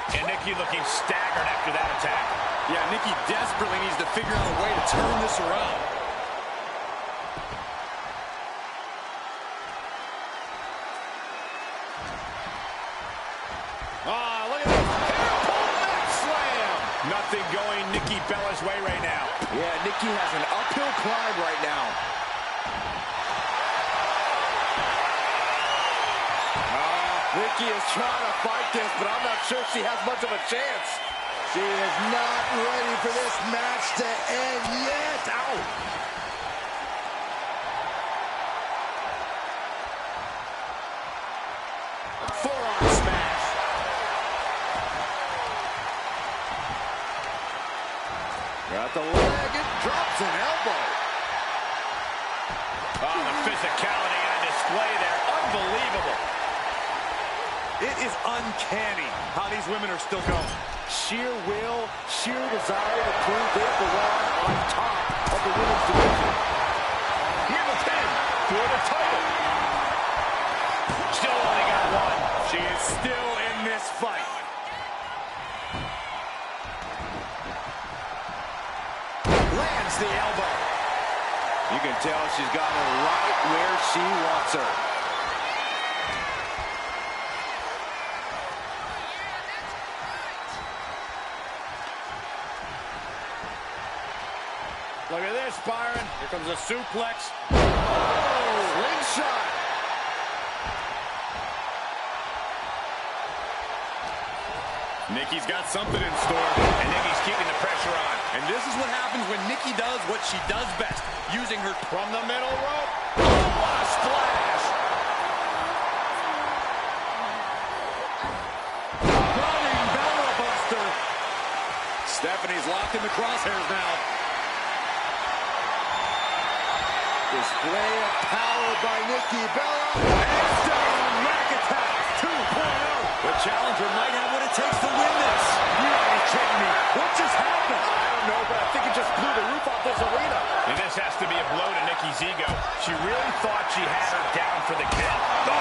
And Nikki looking staggered after that attack. Yeah, Nikki desperately needs to figure out a way to turn this around. Look at this. Hairpole neck slam. Nothing going Nikki Bella's way right now. Yeah, Nikki has an uphill climb right now. Nikki is trying to fight this, but I'm not sure she has much of a chance. She is not ready for this match to end yet. Ow! Forearm smash. Got the leg and drops an elbow. Oh, the physicality on display there. Unbelievable. It is uncanny how these women are still going. Sheer will, sheer desire to prove they belong on top of the women's division. Here the pin for the title. Still only got one. She is still in this fight. Lands the elbow. You can tell she's got her right where she wants her. Look at this, Byron. Here comes a suplex. Oh, slingshot. Nikki's got something in store. And Nikki's keeping the pressure on. And this is what happens when Nikki does what she does best, using her From the middle rope. Oh, what a splash. running Bella Buster. Stephanie's locked in the crosshairs now. Display of power by Nikki Bella. Hands down, rack attack 2.0. The challenger might have what it takes to win this. You gotta be kidding me. What just happened? I don't know, but I think it just blew the roof off this arena. And this has to be a blow to Nikki's ego. She really thought she had her down for the count.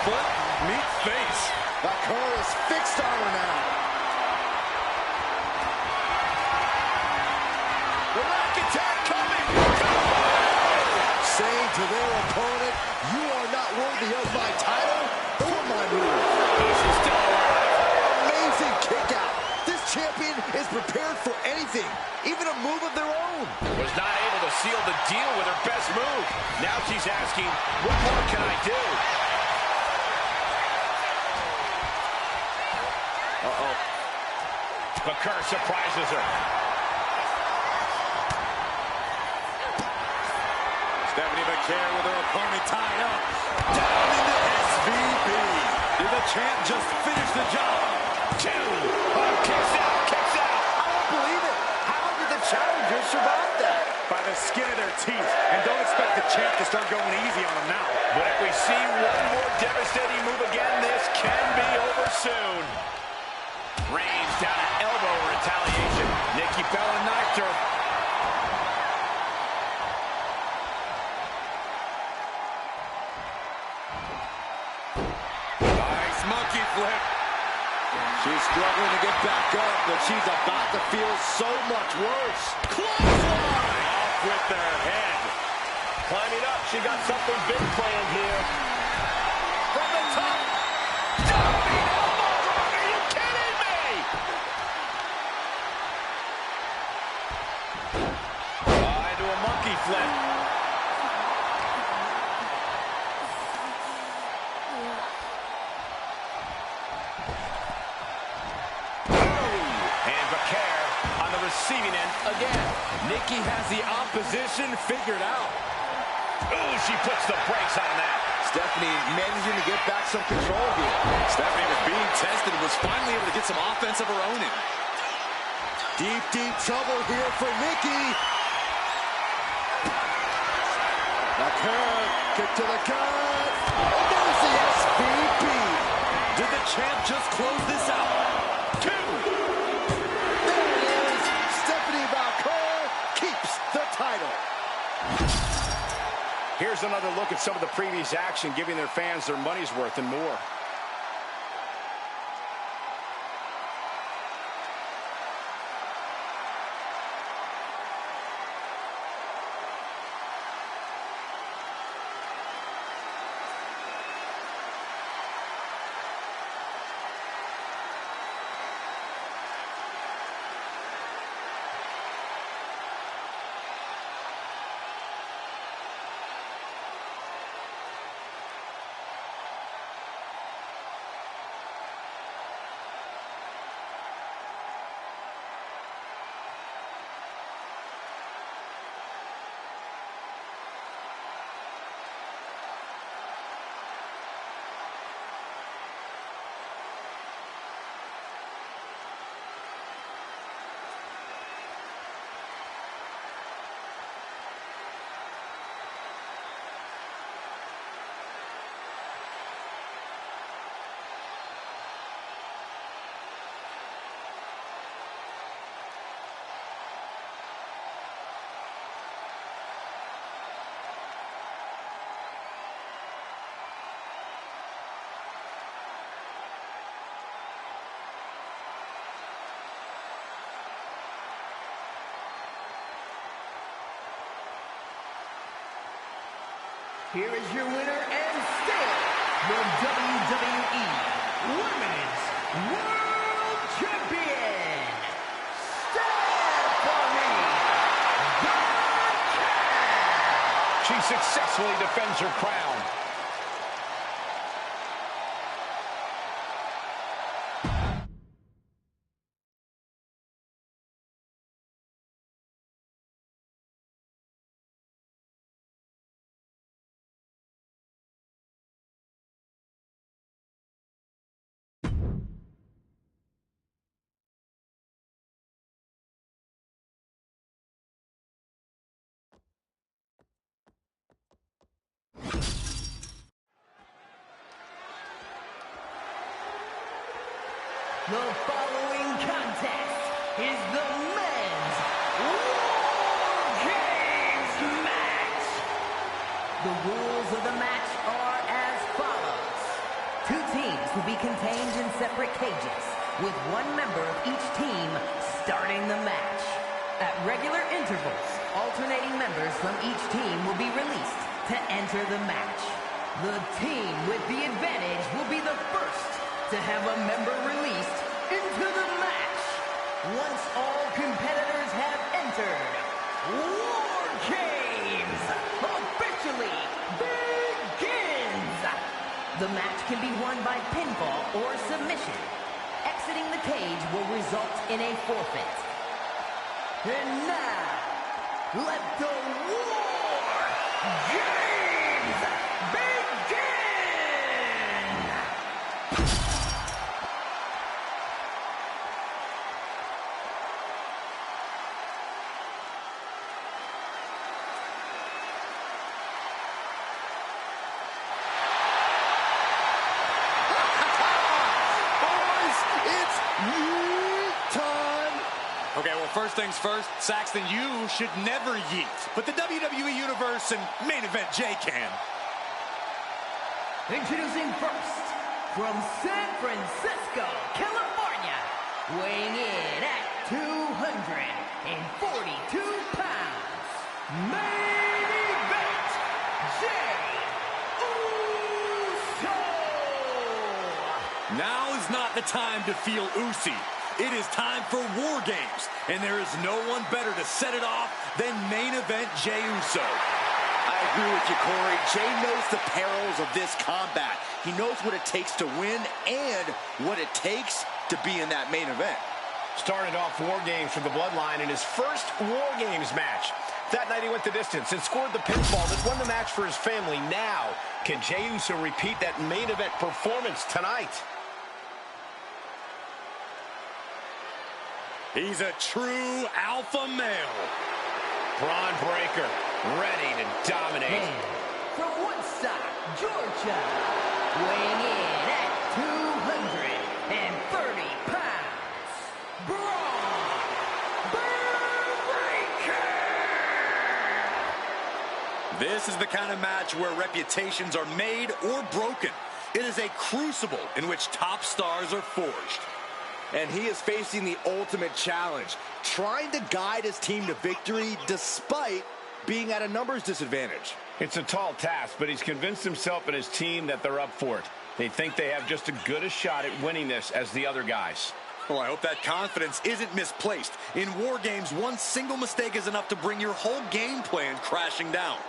Foot meets face. Bakura is fixed on her now. The rack attack coming. Saying to their opponent, you are not worthy of my title or my move. She's still alive. Amazing kick out. This champion is prepared for anything, even a move of their own. Was not able to seal the deal with her best move. Now she's asking, what more can I do? Bakura surprises her. Stephanie McCare with her opponent tied up. Down into SVP. Did the champ just finish the job? Two. Oh, kicks out, kicks out. I don't believe it. How did the challenger survive that? By the skin of their teeth. And don't expect the champ to start going easy on them now. But if we see one more devastating move again, this can be over soon. Reigns down an elbow in retaliation. Nikki Bella knifed her. Nice monkey flip. She's struggling to get back up, but she's about to feel so much worse. Clothesline. Off with their head. Climbing up, she got something big planned here. From the top. Diving elbow drop. Are you kidding me? Into a monkey flip. And Bakura on the receiving end again. Nikki has the opposition figured out. Ooh, she puts the brakes on that. Stephanie managing to get back some control here. Stephanie was being tested and was finally able to get some offense of her own in. Deep, deep trouble here for Nikki. Bakura, kick to the gut. And there's the SVP. Did the champ just close this out? Two. There it is. Stephanie Bakura keeps the title. Here's another look at some of the previous action, giving their fans their money's worth and more. Here is your winner and still your WWE Women's World Champion, Stephanie Bakura. She successfully defends her crown. The following contest is the men's War Games match. The rules of the match are as follows. Two teams will be contained in separate cages, with one member of each team starting the match. At regular intervals, alternating members from each team will be released to enter the match. The team with the advantage will be the first to have a member released into the match. Once all competitors have entered, War Games officially begins. The match can be won by pinfall or submission. Exiting the cage will result in a forfeit. And now, let the War Games begin! Okay, well, first things first, Saxton, you should never yeet. But the WWE Universe and main event Jay can. Introducing first, from San Francisco, California, weighing in at 242 pounds, main event, Jay Uso! Now is not the time to feel oozy. It is time for War Games, and there is no one better to set it off than main event Jey Uso. I agree with you, Corey. Jey knows the perils of this combat. He knows what it takes to win and what it takes to be in that main event. Started off War Games for the Bloodline in his first War Games match. That night he went the distance and scored the pinfall that won the match for his family. Now, can Jey Uso repeat that main event performance tonight? He's a true alpha male. Braun Breaker, ready to dominate. And from Woodstock, Georgia, weighing in at 230 pounds, Braun Breaker! This is the kind of match where reputations are made or broken. It is a crucible in which top stars are forged. And he is facing the ultimate challenge, trying to guide his team to victory despite being at a numbers disadvantage. It's a tall task, but he's convinced himself and his team that they're up for it. They think they have just as good a shot at winning this as the other guys. Well, I hope that confidence isn't misplaced. In War Games, one single mistake is enough to bring your whole game plan crashing down.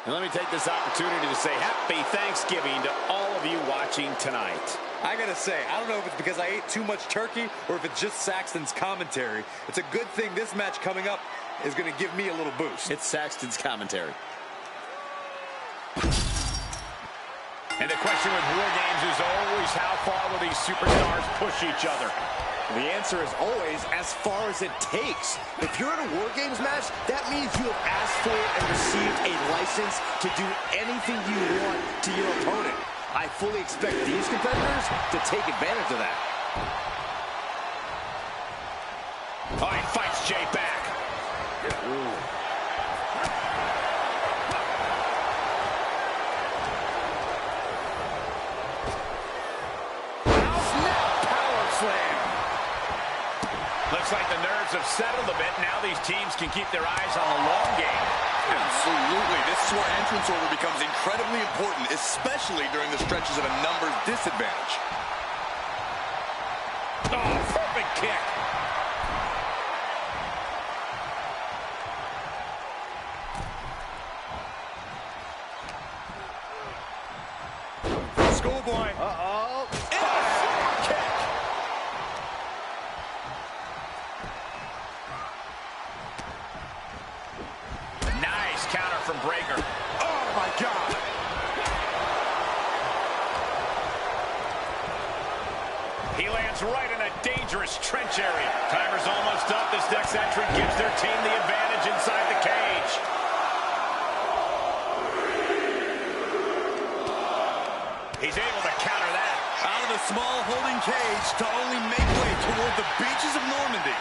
And let me take this opportunity to say happy Thanksgiving to all of you watching tonight. I gotta say, I don't know if it's because I ate too much turkey or if it's just Saxton's commentary. It's a good thing this match coming up is gonna give me a little boost. It's Saxton's commentary. And the question with War Games is always how far will these superstars push each other? The answer is always as far as it takes. If you're in a War Games match, that means you have asked for and received a license to do anything you want to your opponent. I fully expect these competitors to take advantage of that. Oh, he fights Jey back. Ooh. Looks like the nerves have settled a bit. Now these teams can keep their eyes on the long game. Absolutely. This is where entrance order becomes incredibly important, especially during the stretches of a numbers disadvantage. Oh, perfect kick. Schoolboy. Uh-oh. Counter from Breaker. Oh, my God. He lands right in a dangerous trench area. Timer's almost up. This next entrant gives their team the advantage inside the cage. He's able to counter that. Out of the a small holding cage to only make way toward the beaches of Normandy.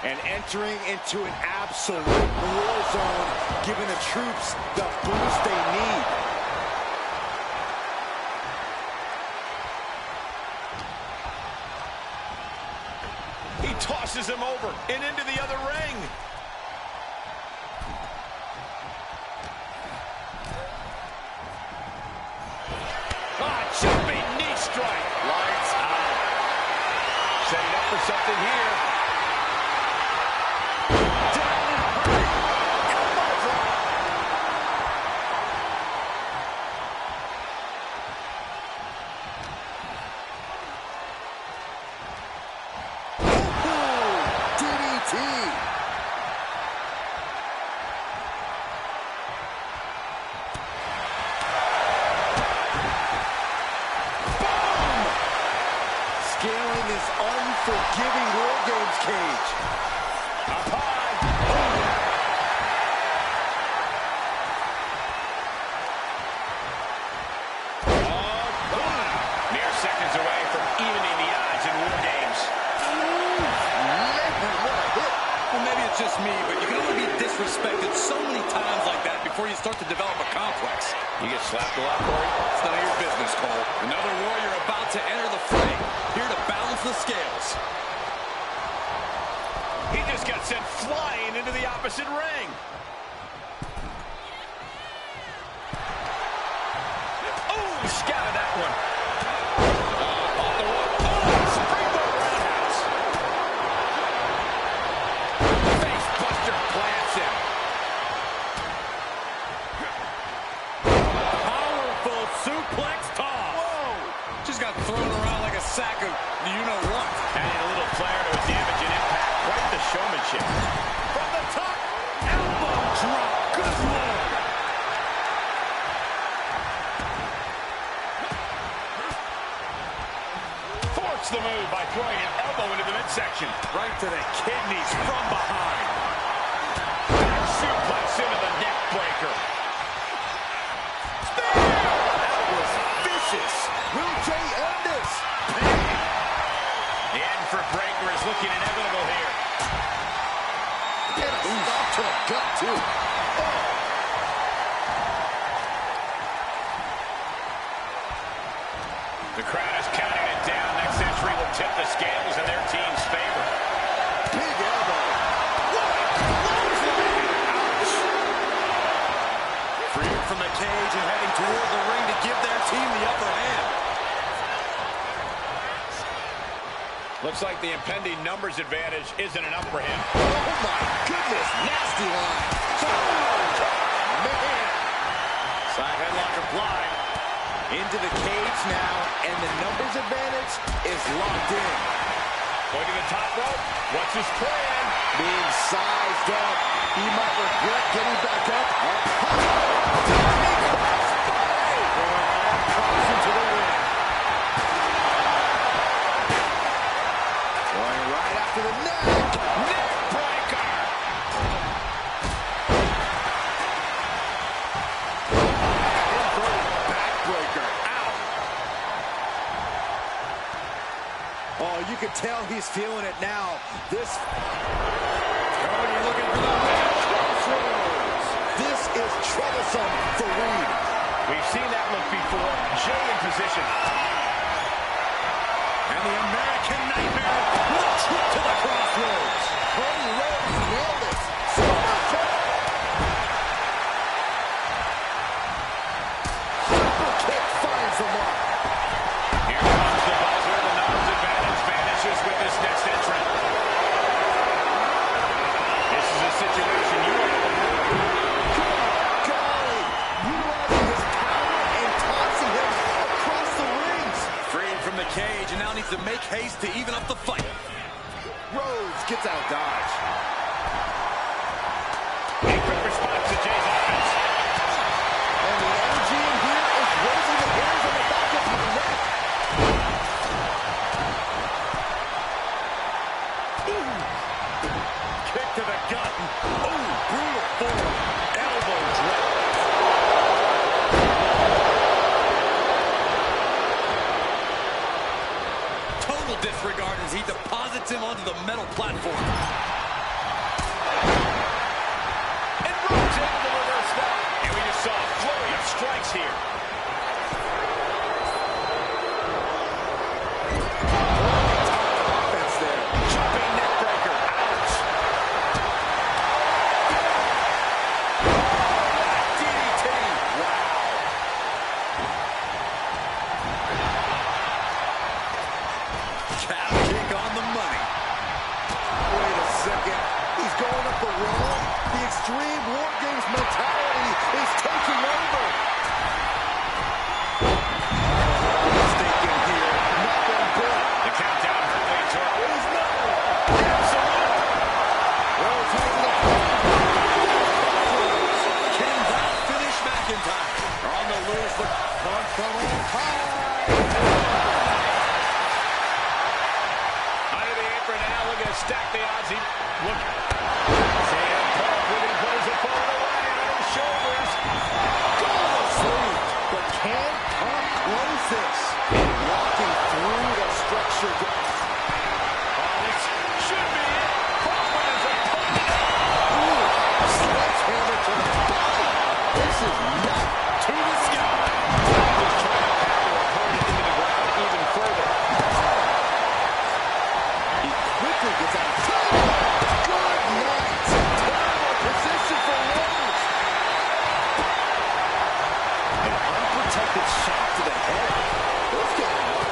And entering into an absolute war zone, giving the troops the boost they need. He tosses him over and into the other ring. Jumping knee strike. Lights out. Setting up for something here. Down and hurt. Elbow drop. Ooh, DDT. Scaling this unforgiving War Games cage. Up high. Mere seconds away from evening the odds in War Games. Well, maybe it's just me, but you can only be disrespected so many times like that before you start to develop a complex. You get slapped a lot, Corey? It's none of your business, Cole. Another warrior about to enter the fray, here to balance the scales. He just got sent flying into the opposite ring. Oh, scouted that one. Off the rope. Oh, springboard roundhouse. Face buster plants him. Powerful suplex toss. Whoa! Just got thrown around like a sack of you-know-what. Adding a little flair to his damage and impact. Quite the showmanship. From the top. Elbow drop. Good lord. Forced the move by throwing an elbow into the midsection. Right to the kidneys from behind. Back suplex into the neck breaker. That was vicious. Will Jay end this? The end for Breaker is looking inevitable here. And a stop to the gut, too. The crowd is counting it down. Next entry will tip the scales in their team's favor. Big elbow. Ouch. Freed from the cage and heading toward the ring to give their team the upper hand. Looks like the impending numbers advantage isn't enough for him. Oh, my goodness. Nasty line. Man. Side headlock applied. Into the cage now, and the numbers advantage is locked in. Going to the top rope. What's his plan? Being sized up. He might regret getting back up. Crossing to the ring. Going right after the neck. Neck breaker. Inverted backbreaker. Ow. Oh, you can tell he's feeling it now. This. Cody looking for the win. Crossroads. This is troublesome for Reed. We've seen that look before. Jay in position. And the American Nightmare with a trip to the crossroads. Cody Rhodes nailed it. Super kick finds the mark. Here comes the buzzer. The numbers advantage vanishes with this next entrant. This is a situation you want to Golly, utilizing his power and tossing him across the rings. Freed from the cage and now needs to make haste to even up the fight. Rhodes gets out of dodge. A quick response to Jay's offense. And the energy in here is raising the hairs on the back of his neck. Kick to the gut. Ooh, brutal forward. Elbow drop. total disregard as he deposits him onto the metal platform. And Rhodes able to reverse that. And we just saw a flurry of strikes here. Offense there. Jumping neck breaker. Ouch. DDT. Wow. Calf kick on the money. Wait a second. He's going up the wall. The Extreme War Games mentality is taking over. Mistaken here. Nothing good. The countdown hurtling toward. He's not. Absolute. Rhodes has the Can that finish McIntyre? On the loose, but punch from on high. Under the apron now, looking to stack the odds. Look. CM Punk looking to put his opponent away on his shoulders. Goal sleep. But can Punk close this? And walking through the structure. This should be it. Punk with his opponent. Ooh, sledgehammer to the body. This is not To the sky. Just trying to pound their opponent into the ground even further. He quickly gets out of trouble. Good night. Terrible position for Rhodes. An unprotected shot to the head. Let's get him up.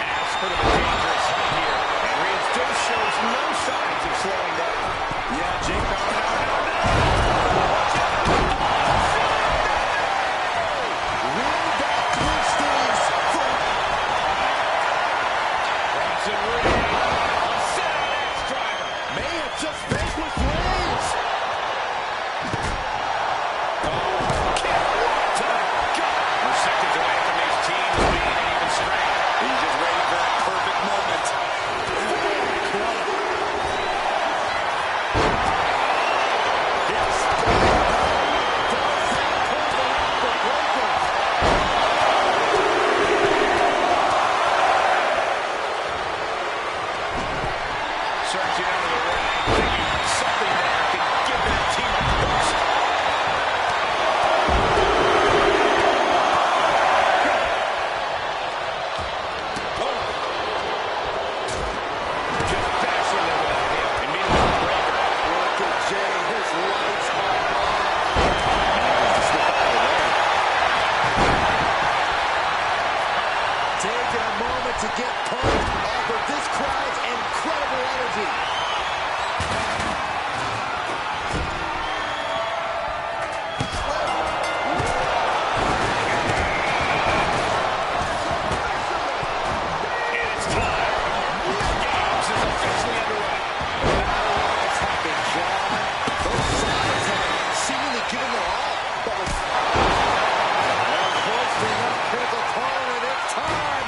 As for the dangerous height here, and Reed still shows no signs of slowing down. Yeah, Jake. Real back twisters for Bronson Reed, a set-out axe driver. may have just vanquished Reigns. Kick to the gut. We're seconds away from these teams being an even strength. He's just ready for that perfect moment. Searching under the ring, thinking something there can give that team a boost. Just bashing them with that hip. And meanwhile, the breaker. Look at Jay, his lights are on. Slip out of the way. Taking a moment to get pumped off of this crowd's incredible energy. And it's time. War Games is officially underway. What's happened, John? Both sides have seemingly given their all, but with being a critical time, and it's time.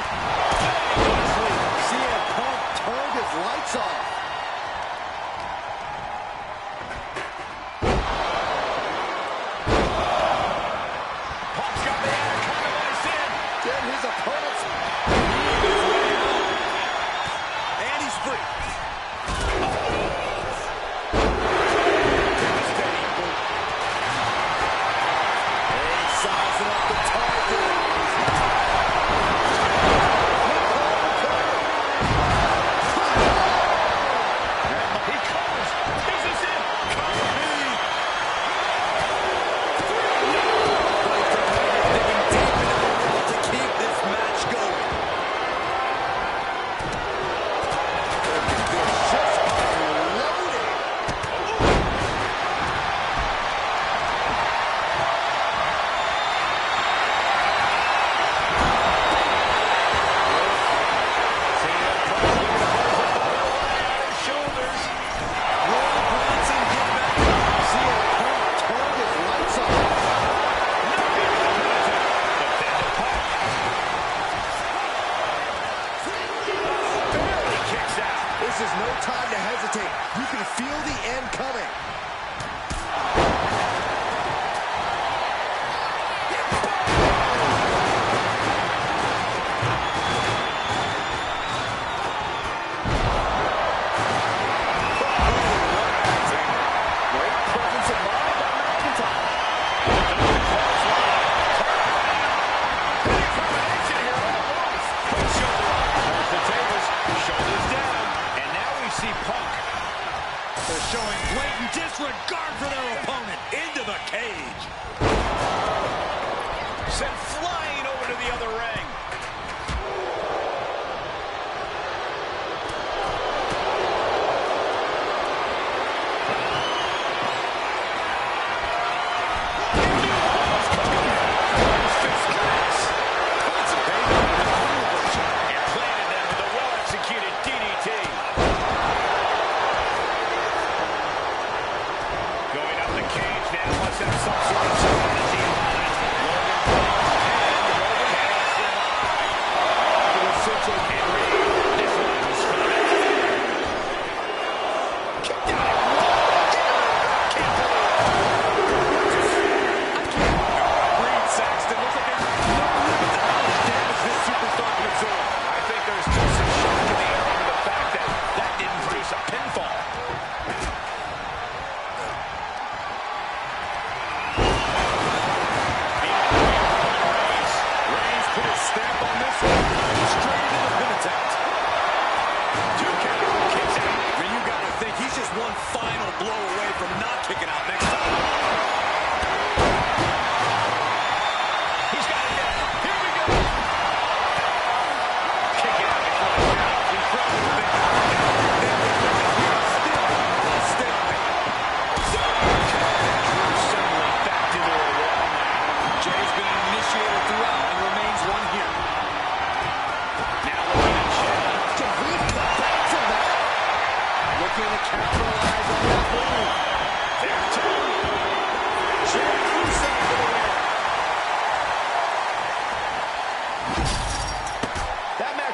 CM Punk turned his lights off. the cage. Sent flying over to the other ring.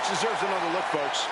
Deserves another look, folks.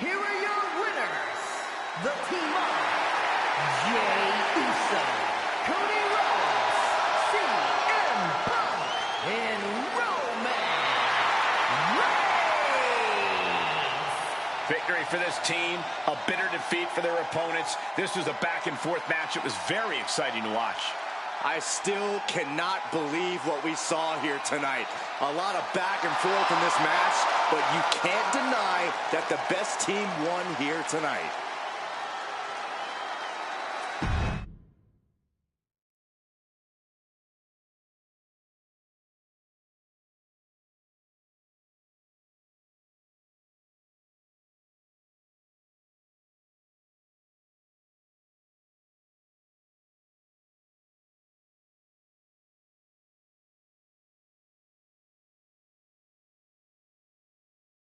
Here are your winners, the team of Jey Uso, Cody Rhodes, CM Punk, and Roman Reigns. Victory for this team, a bitter defeat for their opponents. This was a back-and-forth match. It was very exciting to watch. I still cannot believe what we saw here tonight. A lot of back and forth in this match, but you can't deny that the best team won here tonight.